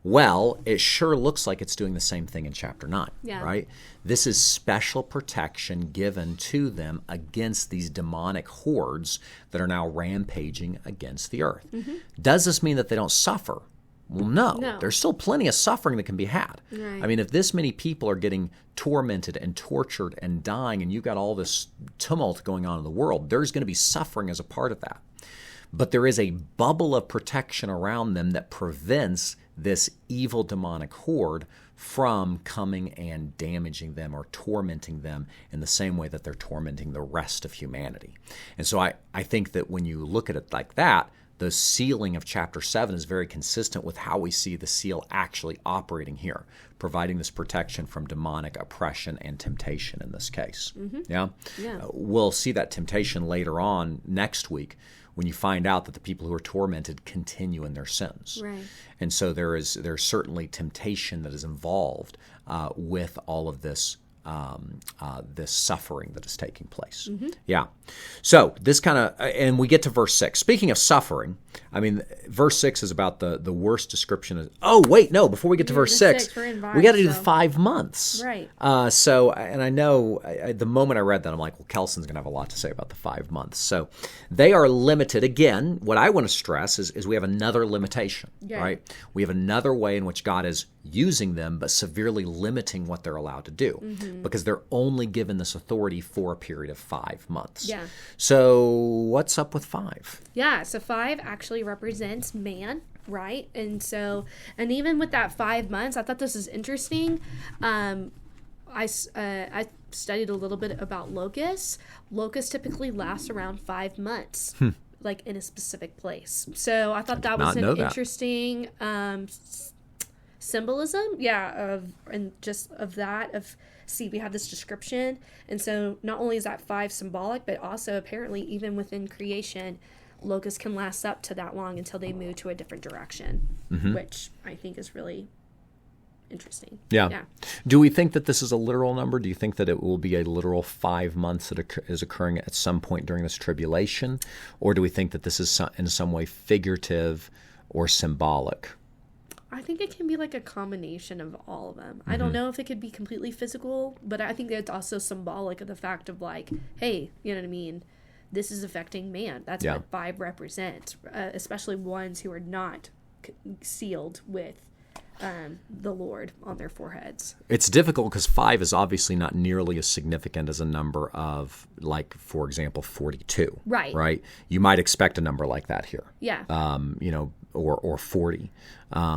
B: Well, it sure looks like it's doing the same thing in chapter 9, right? This is special protection given to them against these demonic hordes that are now rampaging against the earth. Does this mean that they don't suffer? Well, no. There's still plenty of suffering that can be had.
A: Right.
B: I mean, if this many people are getting tormented and tortured and dying, and you've got all this tumult going on in the world, there's going to be suffering as a part of that. But there is a bubble of protection around them that prevents this evil demonic horde from coming and damaging them or tormenting them in the same way that they're tormenting the rest of humanity. And so I think that when you look at it like that, the sealing of chapter 7 is very consistent with how we see the seal actually operating here, providing this protection from demonic oppression and temptation in this case. Yeah? We'll see that temptation later on next week when you find out that the people who are tormented continue in their sins.
A: Right.
B: And so there's certainly temptation that is involved with all of this this suffering that is taking place. Yeah. So this kind of, and we get to verse 6. Speaking of suffering, I mean, verse 6 is about the worst description of, before we get to verse 6, we got to do the 5 months.
A: Right.
B: So, and I know the moment I read that, I'm like, well, Kelson's going to have a lot to say about the 5 months. So they are limited. Again, what I want to stress is we have another limitation, right? We have another way in which God is using them, but severely limiting what they're allowed to do, because they're only given this authority for a period of 5 months.
A: Yeah.
B: So what's up with 5?
A: Yeah, so 5 actually represents man, right? And so, and even with that 5 months, I thought this is interesting. I studied a little bit about locusts. Locusts typically last around 5 months. Like in a specific place. So I thought that was an interesting symbolism, we have this description, and so not only is that 5 symbolic, but also apparently even within creation, locusts can last up to that long until they move to a different direction, which I think is really interesting. Yeah.
B: Do we think that this is a literal number? Do you think that it will be a literal 5 months that is occurring at some point during this tribulation? Or do we think that this is in some way figurative or symbolic?
A: I think it can be like a combination of all of them. I don't know if it could be completely physical, but I think it's also symbolic of the fact of like, hey, you know what I mean? This is affecting man. That's what 5 represents, especially ones who are not sealed with the Lord on their foreheads.
B: It's difficult because 5 is obviously not nearly as significant as a number of, like, for example, 42. Right? You might expect a number like that here.
A: Yeah.
B: Or 40,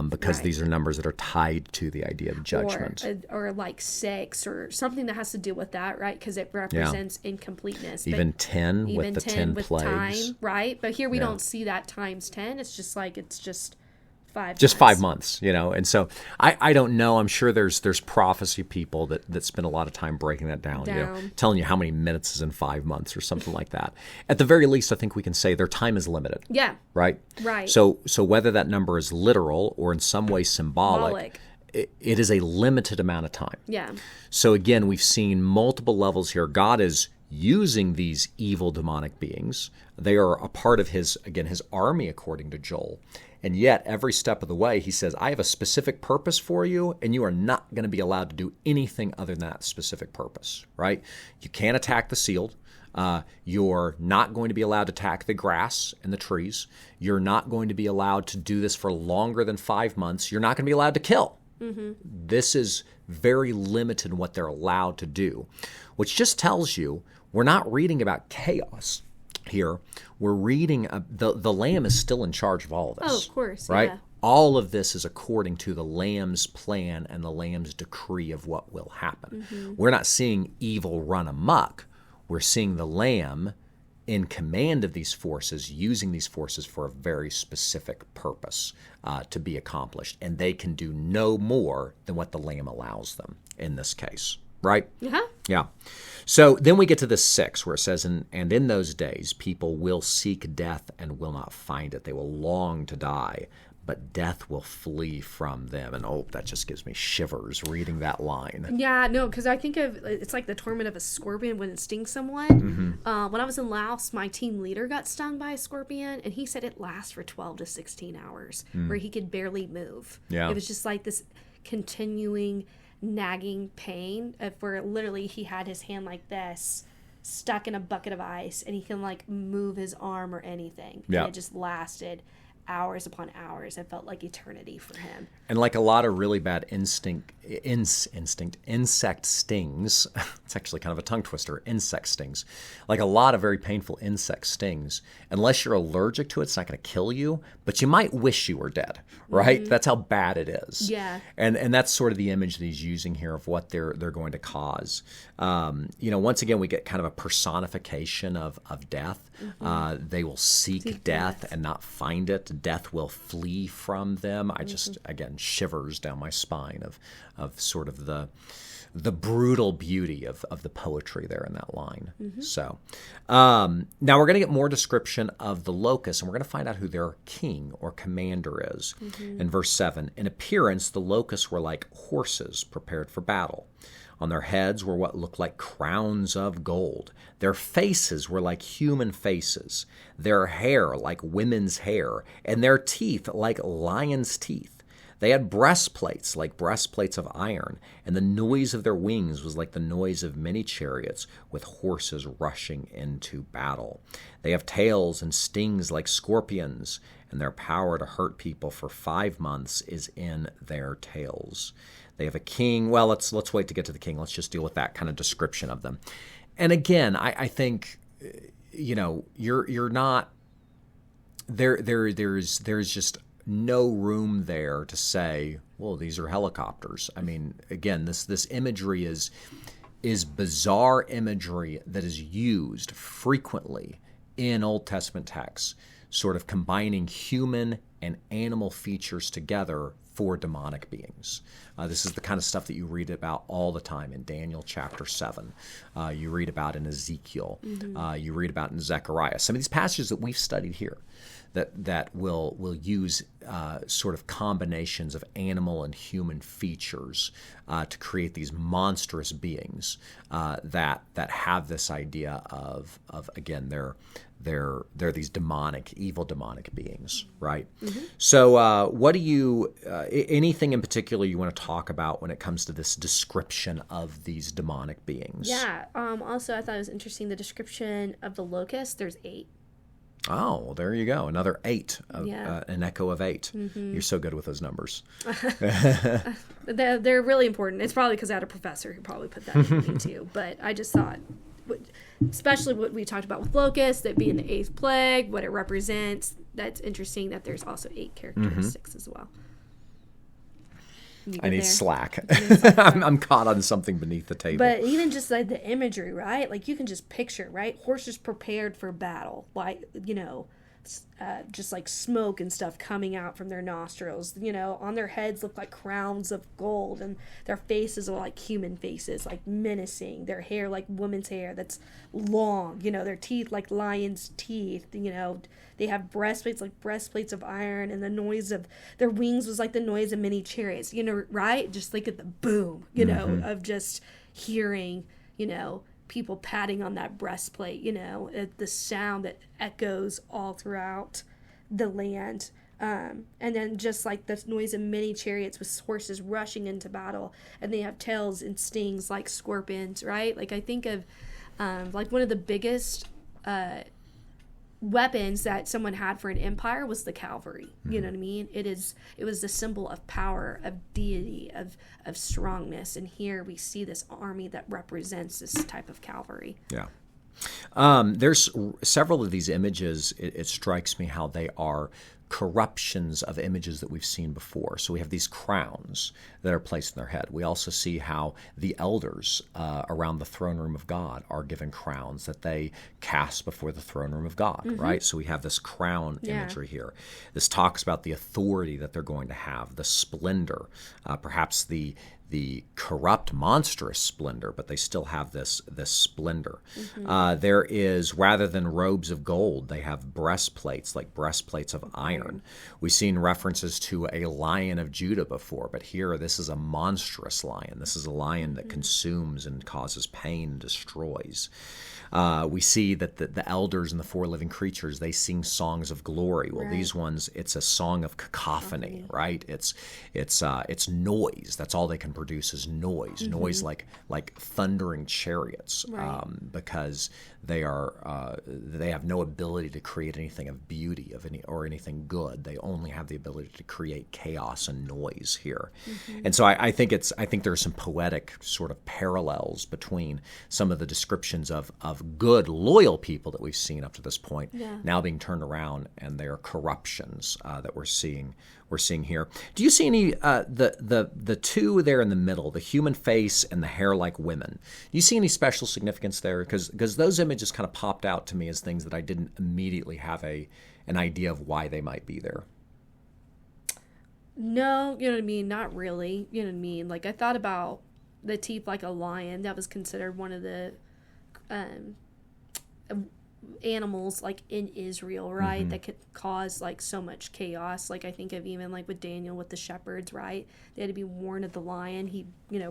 B: because these are numbers that are tied to the idea of judgment.
A: Or like 6 or something that has to do with that, right? Because it represents incompleteness.
B: Even 10 with the 10 plagues.
A: Time, right? But here we don't see that times 10. It's just
B: Just 5 months, and so I don't know. I'm sure there's prophecy people that spend a lot of time breaking that down. Telling you how many minutes is in 5 months or something like that. At the very least, I think we can say their time is limited.
A: Yeah.
B: Right. So whether that number is literal or in some way symbolic. It is a limited amount of time.
A: Yeah.
B: So again, we've seen multiple levels here. God is using these evil demonic beings. They are a part of his army, according to Joel. And yet, every step of the way, he says, I have a specific purpose for you, and you are not going to be allowed to do anything other than that specific purpose, right? You can't attack the sealed. You're not going to be allowed to attack the grass and the trees. You're not going to be allowed to do this for longer than 5 months. You're not going to be allowed to kill. Mm-hmm. This is very limited in what they're allowed to do, which just tells you we're not reading about chaos here. We're reading the Lamb is still in charge of all of this.
A: Oh, of course,
B: right?
A: Yeah.
B: All of this is according to the Lamb's plan and the Lamb's decree of what will happen. Mm-hmm. We're not seeing evil run amok. We're seeing the Lamb in command of these forces, using these forces for a very specific purpose to be accomplished. And they can do no more than what the Lamb allows them in this case. Right?
A: Uh-huh.
B: Yeah. So then we get to the 6 where it says, and in those days people will seek death and will not find it. They will long to die, but death will flee from them. And that just gives me shivers reading that line.
A: Yeah, no, because I think of it's like the torment of a scorpion when it stings someone. Mm-hmm. When I was in Laos, my team leader got stung by a scorpion, and he said it lasts for 12 to 16 hours, where he could barely move.
B: Yeah.
A: It was just like this continuing nagging pain where literally he had his hand like this stuck in a bucket of ice, and he can like move his arm or anything.
B: Yeah.
A: And it just lasted hours upon hours. It felt like eternity for him.
B: And like a lot of really bad insect stings, it's actually kind of a tongue twister, insect stings. Like a lot of very painful insect stings, unless you're allergic to it, it's not going to kill you, but you might wish you were dead, right? Mm-hmm. That's how bad it is.
A: Yeah.
B: And that's sort of the image that he's using here of what they're going to cause. Once again, we get kind of a personification of death. Mm-hmm. They will seek death and not find it. Death will flee from them. I just, again, shivers down my spine of sort of the brutal beauty of the poetry there in that line. Mm-hmm. So now we're going to get more description of the locusts, and we're going to find out who their king or commander is. Mm-hmm. In verse 7, in appearance, the locusts were like horses prepared for battle. On their heads were what looked like crowns of gold. Their faces were like human faces, their hair like women's hair, and their teeth like lions' teeth. They had breastplates like breastplates of iron, and the noise of their wings was like the noise of many chariots with horses rushing into battle. They have tails and stings like scorpions, and their power to hurt people for 5 months is in their tails. They have a king. Well, let's wait to get to the king. Let's just deal with that kind of description of them. And again, I think, you're not there. There's just no room there to say, well, these are helicopters. I mean, again, this imagery is bizarre imagery that is used frequently in Old Testament texts, sort of combining human and animal features together for demonic beings. This is the kind of stuff that you read about all the time in Daniel chapter 7. You read about in Ezekiel. Mm-hmm. You read about in Zechariah. Some of these passages that we've studied here that will use sort of combinations of animal and human features to create these monstrous beings that have this idea of again, they're these evil demonic beings, right? Mm-hmm. So what do you, anything in particular you want to talk about when it comes to this description of these demonic beings?
A: Yeah. Also, I thought it was interesting, the description of the locust, there's 8.
B: Oh, well, there you go. Another 8, an echo of 8. Mm-hmm. You're so good with those numbers.
A: They're really important. It's probably because I had a professor who probably put that in me too. But I just thought, especially what we talked about with locusts, that being the 8th plague, what it represents, that's interesting that there's also 8 characteristics as well.
B: I need slack. I'm caught on something beneath the table.
A: But even just like the imagery, right? Like you can just picture, right? Horses prepared for battle, like, just like smoke and stuff coming out from their nostrils. On their heads look like crowns of gold, and their faces are like human faces, like menacing. Their hair like woman's hair that's long. Their teeth like lions' teeth. They have breastplates like breastplates of iron, and the noise of their wings was like the noise of many chariots. Right? Just like at the boom, of just hearing, people patting on that breastplate, the sound that echoes all throughout the land. And then just like the noise of many chariots with horses rushing into battle, and they have tails and stings like scorpions, right? Like I think of like one of the biggest weapons that someone had for an empire was the cavalry. You know what I mean? It was the symbol of power, of deity, of strongness, and here we see this army that represents this type of cavalry.
B: Yeah. There's several of these images. It strikes me how they are corruptions of images that we've seen before. So we have these crowns that are placed in their head. We also see how the elders around the throne room of God are given crowns that they cast before the throne room of God, right? So we have this crown imagery here. This talks about the authority that they're going to have, the splendor, perhaps the corrupt, monstrous splendor, but they still have this splendor. There is, rather than robes of gold, they have breastplates, like breastplates of iron. We've seen references to a lion of Judah before, but here this is a monstrous lion. This is a lion that consumes and causes pain and destroys. We see that the elders and the four living creatures, they sing songs of glory. Well, these ones, it's a song of cacophony, right? It's noise. That's all they can produce is noise. Noise like thundering chariots, because they have no ability to create anything of beauty or anything good. They only have the ability to create chaos and noise here. And so I think there's some poetic sort of parallels between some of the descriptions of good, loyal people that we've seen up to this point now being turned around, and their corruptions that we're seeing here. Do you see any the two there in the middle, the human face and the hair like women? Do you see any special significance there? Because those images kind of popped out to me as things that I didn't immediately have an idea of why they might be there.
A: No, you know what I mean? Not really. You know what I mean? Like I thought about the teeth like a lion. That was considered one of the animals like in Israel, right? That could cause like so much chaos. Like I think of even like with Daniel with the shepherds, right? They had to be warned of the lion. He,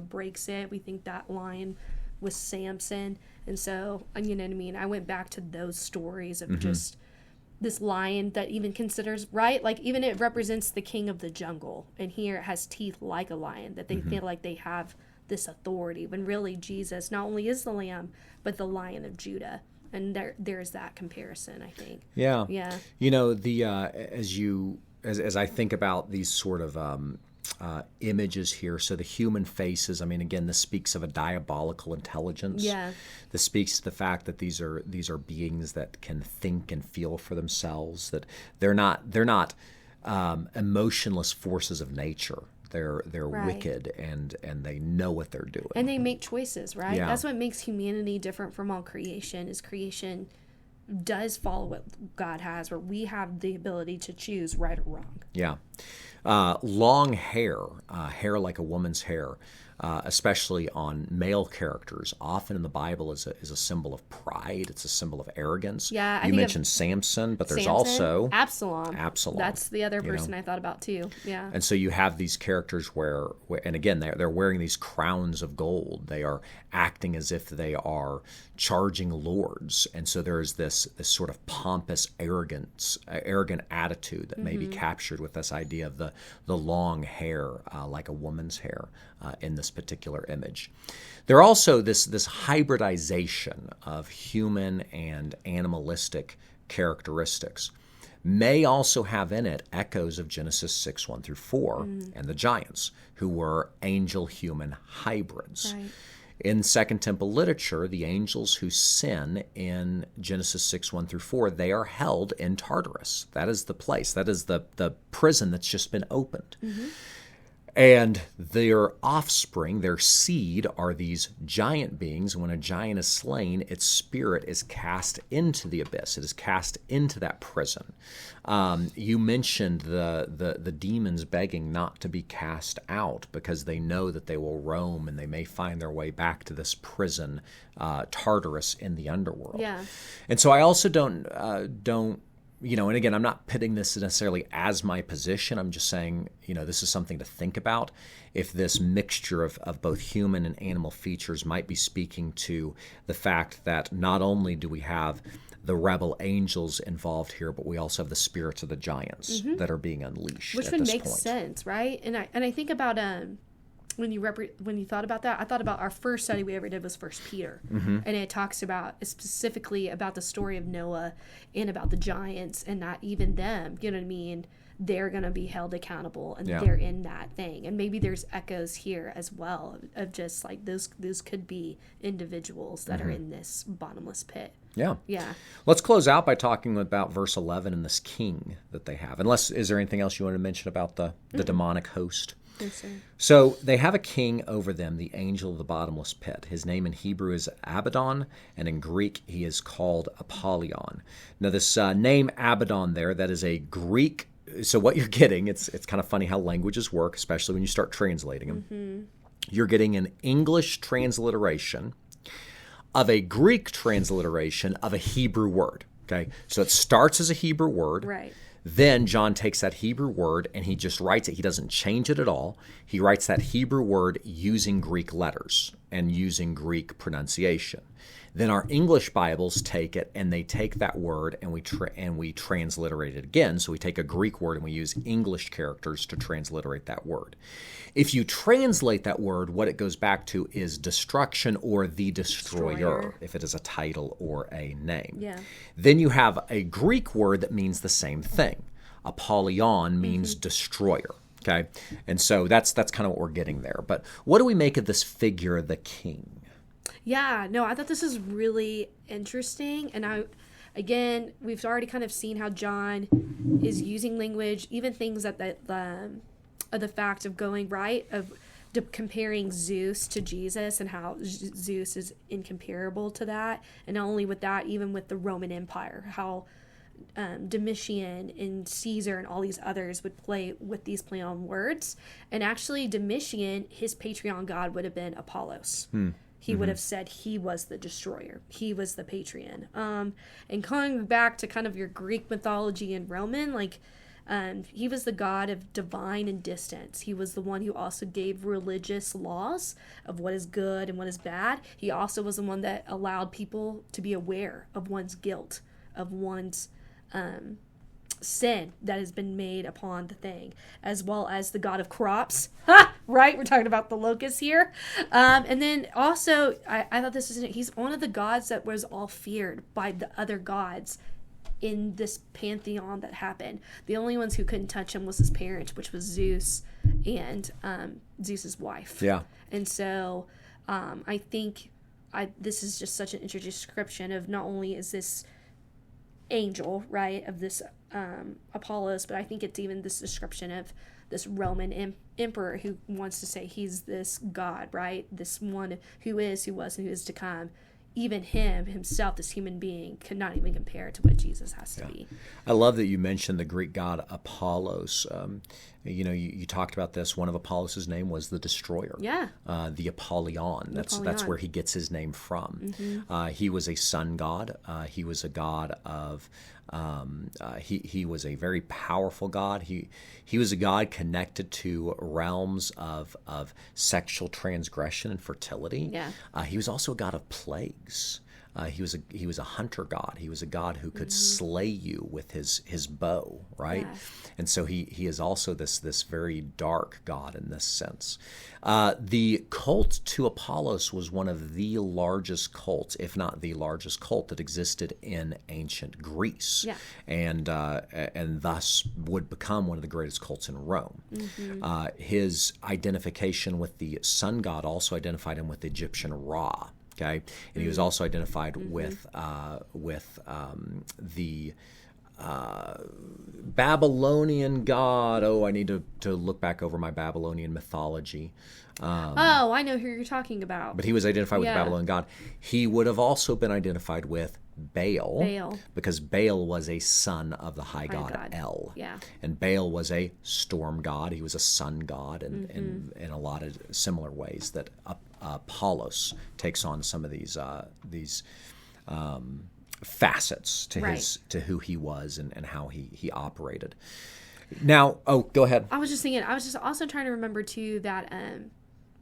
A: breaks it. We think that lion was Samson. And so, you know what I mean? I went back to those stories of just this lion that even considers, right? Like even it represents the king of the jungle. And here it has teeth like a lion, that they feel like they have this authority, when really Jesus not only is the Lamb, but the Lion of Judah. And there's that comparison, I think.
B: Yeah. As I think about these sort of images here, so the human faces, I mean, again, this speaks of a diabolical intelligence. Yeah. This speaks to the fact that these are beings that can think and feel for themselves, that they're not emotionless forces of nature. They're wicked, and they know what they're doing.
A: And they make choices, right? Yeah. That's what makes humanity different from all creation, is creation does follow what God has, where we have the ability to choose right or wrong.
B: Yeah. Long hair, hair like a woman's hair, especially on male characters, often in the Bible is a symbol of pride. It's a symbol of arrogance.
A: Yeah,
B: you mentioned Samson, but there's also
A: Absalom. That's the other person I thought about too. Yeah.
B: And so you have these characters where and again, they're wearing these crowns of gold. They are acting as if they are charging lords, and so there is this sort of pompous arrogant attitude that may be captured with this idea of the long hair like a woman's hair in this particular image. There are also this hybridization of human and animalistic characteristics may also have in it echoes of Genesis 6:1-4 and the giants, who were angel-human hybrids. Right. In Second Temple literature, the angels who sin in Genesis 6:1-4, they are held in Tartarus. That is the place. That is the prison that's just been opened. And their offspring, their seed, are these giant beings. When a giant is slain, its spirit is cast into the abyss. It is cast into that prison. You mentioned the demons begging not to be cast out because they know that they will roam and they may find their way back to this prison, Tartarus, in the underworld.
A: Yeah.
B: And so I also don't and again, I'm not pitting this necessarily as my position. I'm just saying, this is something to think about. If this mixture of both human and animal features might be speaking to the fact that not only do we have the rebel angels involved here, but we also have the spirits of the giants that are being unleashed.
A: Which would make sense, right? And I think about when you thought about that, I thought about our first study we ever did was First Peter, and it talks about specifically about the story of Noah and about the giants, and not even them. You know what I mean? They're going to be held accountable, and they're in that thing. And maybe there's echoes here as well of just like those could be individuals that are in this bottomless pit.
B: Yeah.
A: Yeah.
B: Let's close out by talking about verse 11 and this king that they have. Is there anything else you want to mention about the demonic host?
A: Yes, sir.
B: So they have a king over them, the angel of the bottomless pit. His name in Hebrew is Abaddon, and in Greek he is called Apollyon. Now this name Abaddon there, that is a Greek. So what you're getting, it's kind of funny how languages work, especially when you start translating them. You're getting an English transliteration of a Greek transliteration of a Hebrew word. Okay, so it starts as a Hebrew word.
A: Right.
B: Then John takes that Hebrew word and he just writes it. He doesn't change it at all. He writes that Hebrew word using Greek letters and using Greek pronunciation. Then our English Bibles take it and they take that word and we transliterate it again. So we take a Greek word and we use English characters to transliterate that word. If you translate that word, what it goes back to is destruction or the destroyer, if it is a title or a name.
A: Yeah.
B: Then you have a Greek word that means the same thing. Apollyon means destroyer. Okay, and so that's kind of what we're getting there. But what do we make of this figure, the king?
A: Yeah, no, I thought this was really interesting. And we've already kind of seen how John is using language, even things of the fact of going right, of comparing Zeus to Jesus and how Zeus is incomparable to that. And not only with that, even with the Roman Empire, how Domitian and Caesar and all these others would play on words. And actually Domitian, his Patreon god would have been Apollos. He would have said he was the destroyer. He was the Patreon. And coming back to kind of your Greek mythology and Roman, he was the god of divine and distance. He was the one who also gave religious laws of what is good and what is bad. He also was the one that allowed people to be aware of one's guilt, of one's sin that has been made upon the thing, as well as the god of crops. Right? We're talking about the locusts here. And then also, I thought he's one of the gods that was all feared by the other gods in this pantheon that happened. The only ones who couldn't touch him was his parents, which was Zeus and Zeus's wife. Yeah. And so I think this is just such an interesting description of not only is this angel, right, of this Apollos, but I think it's even this description of this Roman emperor who wants to say he's this god, right? This one who is, who was, and who is to come. Even himself, this human being, could not even compare to what Jesus has to be.
B: I love that you mentioned the Greek god Apollos. You talked about this. One of Apollos' name was the destroyer. Yeah. The Apollyon. That's where he gets his name from. He was a sun god. He was a god of. He was a very powerful god. He was a god connected to realms of sexual transgression and fertility. Yeah. He was also a god of plagues. He was a hunter god. He was a god who could slay you with his bow, right? Yeah. And so he is also this very dark god in this sense. The cult to Apollos was one of the largest cults, if not the largest cult that existed in ancient Greece, and thus would become one of the greatest cults in Rome. His identification with the sun god also identified him with Egyptian Ra. Okay, and he was also identified with the Babylonian god. Oh, I need to look back over my Babylonian mythology.
A: Oh, I know who you're talking about.
B: But he was identified with the
A: Yeah.
B: Babylonian god. He would have also been identified with Baal. Because Baal was a son of the high god El.
A: Yeah.
B: And Baal was a storm god. He was a sun god in a lot of similar ways that Apollos takes on some of these facets to to who he was and how he operated. Now, go ahead.
A: I was just also trying to remember too that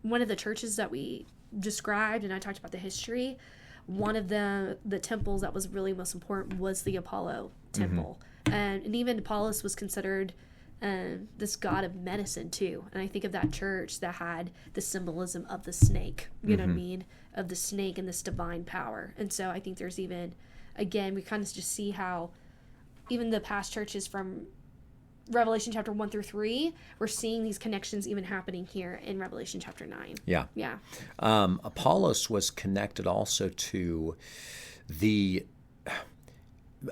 A: one of the churches that we described, and I talked about the history, one of the temples that was really most important was the Apollo temple. And even Apollos was considered this god of medicine too. And I think of that church that had the symbolism of the snake, you know what I mean? Of the snake and this divine power. And so I think there's even, again, we kind of just see how even the past churches from Revelation chapter 1 through 3, we're seeing these connections even happening here in Revelation chapter 9.
B: Yeah.
A: Yeah.
B: Apollos was connected also to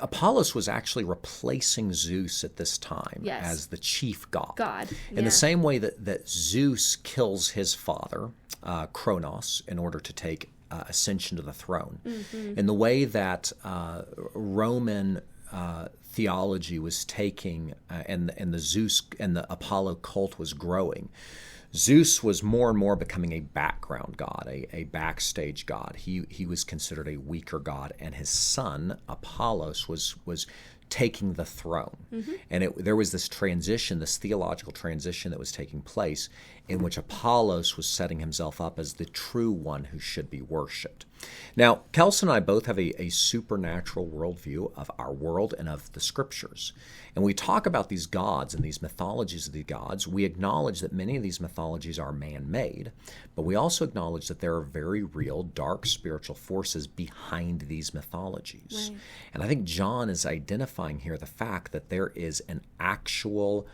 B: Apollos was actually replacing Zeus at this time as the chief god. In the same way that Zeus kills his father, Kronos, in order to take ascension to the throne. In the way that Roman theology was taking and the Zeus and the Apollo cult was growing, Zeus was more and more becoming a background god, a backstage god. He was considered a weaker god, and his son Apollos was taking the throne. And there was this transition, this theological transition that was taking place in which Apollos was setting himself up as the true one who should be worshipped. Now, Kelsey and I both have a supernatural worldview of our world and of the scriptures. And we talk about these gods and these mythologies of the gods. We acknowledge that many of these mythologies are man-made, but we also acknowledge that there are very real, dark spiritual forces behind these mythologies. Right. And I think John is identifying here the fact that there is an actual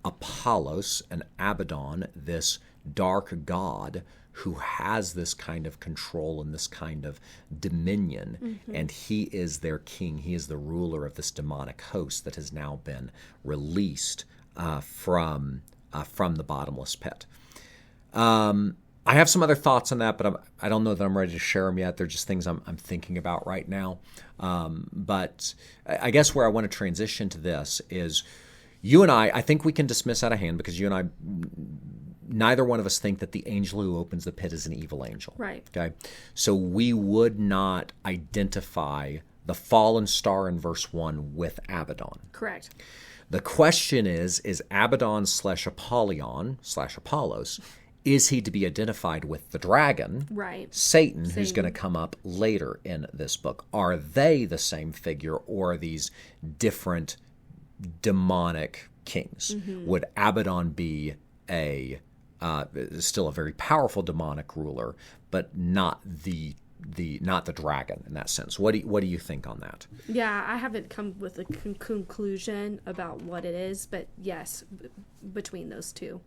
B: Apollos, an Abaddon, this dark god who has this kind of control and this kind of dominion, and he is their king. He is the ruler of this demonic host that has now been released from the bottomless pit. I have some other thoughts on that, but I don't know that I'm ready to share them yet. They're just things I'm thinking about right now. But I guess where I want to transition to this is you and I think we can dismiss out of hand because you and I, neither one of us think that the angel who opens the pit is an evil angel.
A: Right.
B: Okay. So we would not identify the fallen star in verse 1 with Abaddon.
A: Correct.
B: The question is Abaddon / Apollyon / Apollos, is he to be identified with the dragon,
A: right?
B: Satan, who's going to come up later in this book? Are they the same figure, or are these different demonic kings? Would Abaddon be still a very powerful demonic ruler, but not the dragon in that sense? What do you think on that?
A: Yeah, I haven't come with a conclusion about what it is, but yes, between those two.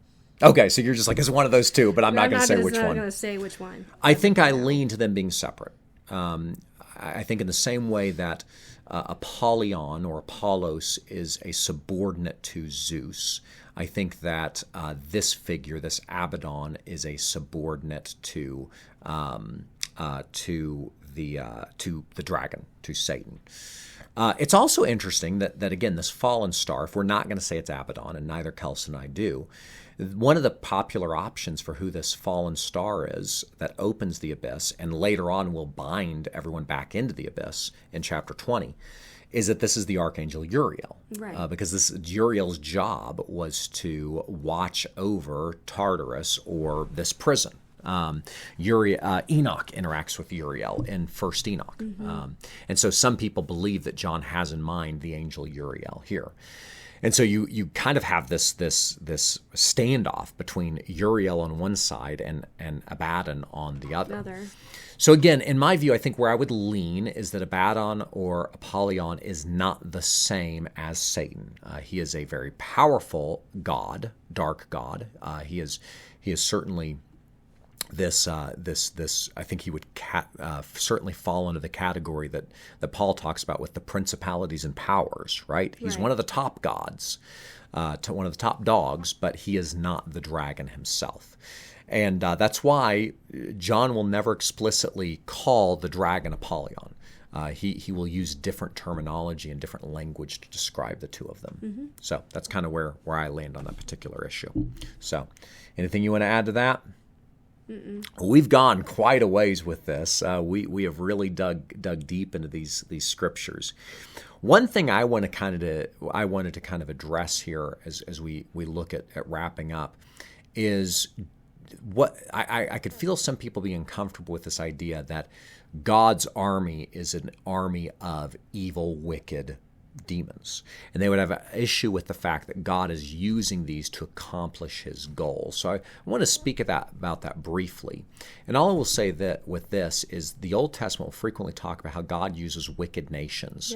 B: Okay, so you're just like, it's one of those two, but I'm not going to say which one.
A: I'm not going to say which one.
B: I think I lean to them being separate. I think in the same way that Apollyon or Apollos is a subordinate to Zeus, I think that this figure, this Abaddon, is a subordinate to the dragon, to Satan. It's also interesting that again, this fallen star, if we're not going to say it's Abaddon, and neither Kelsey and I do, one of the popular options for who this fallen star is that opens the abyss and later on will bind everyone back into the abyss in chapter 20 is that this is the archangel Uriel.
A: Right.
B: Because Uriel's job was to watch over Tartarus, or this prison. Enoch interacts with Uriel in First Enoch. And so some people believe that John has in mind the angel Uriel here. And so you kind of have this standoff between Uriel on one side and Abaddon on the other. So again, in my view, I think where I would lean is that Abaddon or Apollyon is not the same as Satan. He is a very powerful god, dark god. He is certainly this I think he would certainly fall into the category that Paul talks about with the principalities and powers, right? He's one of the top gods, one of the top dogs, but he is not the dragon himself. And that's why John will never explicitly call the dragon Apollyon. He will use different terminology and different language to describe the two of them. Mm-hmm. So that's kind of where I land on that particular issue. So anything you want to add to that?
A: Mm-mm.
B: We've gone quite a ways with this. We have really dug deep into these scriptures. One thing I wanted to kind of address here as we look at wrapping up is what I could feel some people being uncomfortable with this idea that God's army is an army of evil, wicked demons. And they would have an issue with the fact that God is using these to accomplish his goal. So I want to speak about that briefly. And all I will say that with this is the Old Testament will frequently talk about how God uses wicked nations,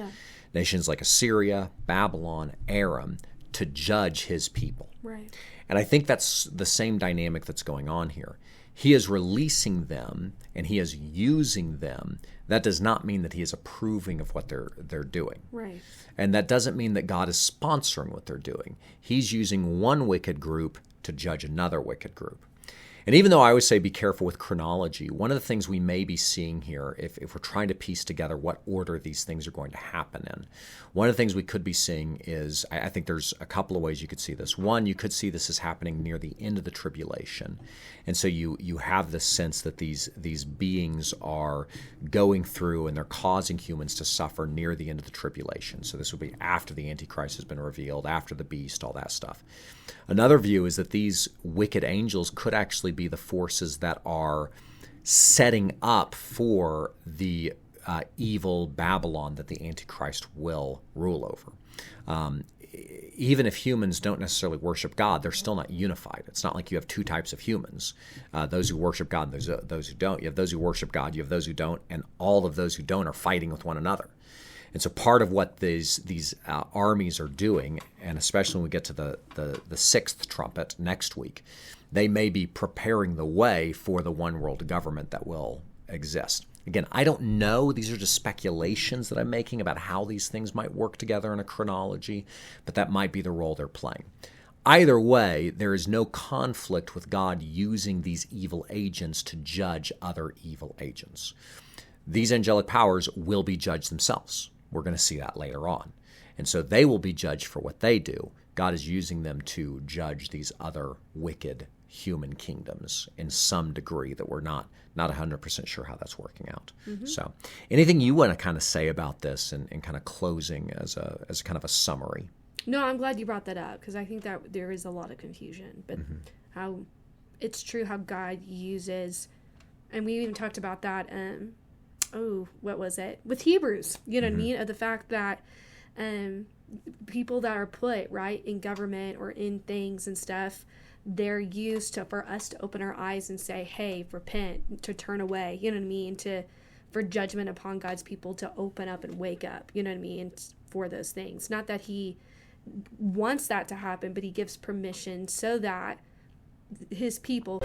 B: nations like Assyria, Babylon, Aram, to judge his people.
A: Right.
B: And I think that's the same dynamic that's going on here. He is releasing them and he is using them. That does not mean that he is approving of what they're doing.
A: Right.
B: And that doesn't mean that God is sponsoring what they're doing. He's using one wicked group to judge another wicked group. And even though I always say be careful with chronology, one of the things we may be seeing here, if we're trying to piece together what order these things are going to happen in, one of the things we could be seeing is, I think there's a couple of ways you could see this. One, you could see this as happening near the end of the tribulation. And so you have this sense that these beings are going through and they're causing humans to suffer near the end of the tribulation. So this would be after the Antichrist has been revealed, after the beast, all that stuff. Another view is that these wicked angels could actually be the forces that are setting up for the evil Babylon that the Antichrist will rule over. Even if humans don't necessarily worship God, they're still not unified. It's not like you have two types of humans, those who worship God and those who don't. You have those who worship God, you have those who don't, and all of those who don't are fighting with one another. And so part of what these armies are doing, and especially when we get to the sixth trumpet next week, they may be preparing the way for the one world government that will exist. Again, I don't know. These are just speculations that I'm making about how these things might work together in a chronology, but that might be the role they're playing. Either way, there is no conflict with God using these evil agents to judge other evil agents. These angelic powers will be judged themselves. We're going to see that later on. And so they will be judged for what they do. God is using them to judge these other wicked human kingdoms in some degree that we're not 100% sure how that's working out. Mm-hmm. So anything you want to kind of say about this and kind of closing as a kind of a summary?
A: No, I'm glad you brought that up because I think that there is a lot of confusion. But how it's true how God uses, and we even talked about that what was it? With Hebrews, you know what I mean? Of the fact that people that are put, right, in government or in things and stuff, they're used for us to open our eyes and say, hey, repent, to turn away, you know what I mean? For judgment upon God's people to open up and wake up, you know what I mean? For those things. Not that he wants that to happen, but he gives permission so that his people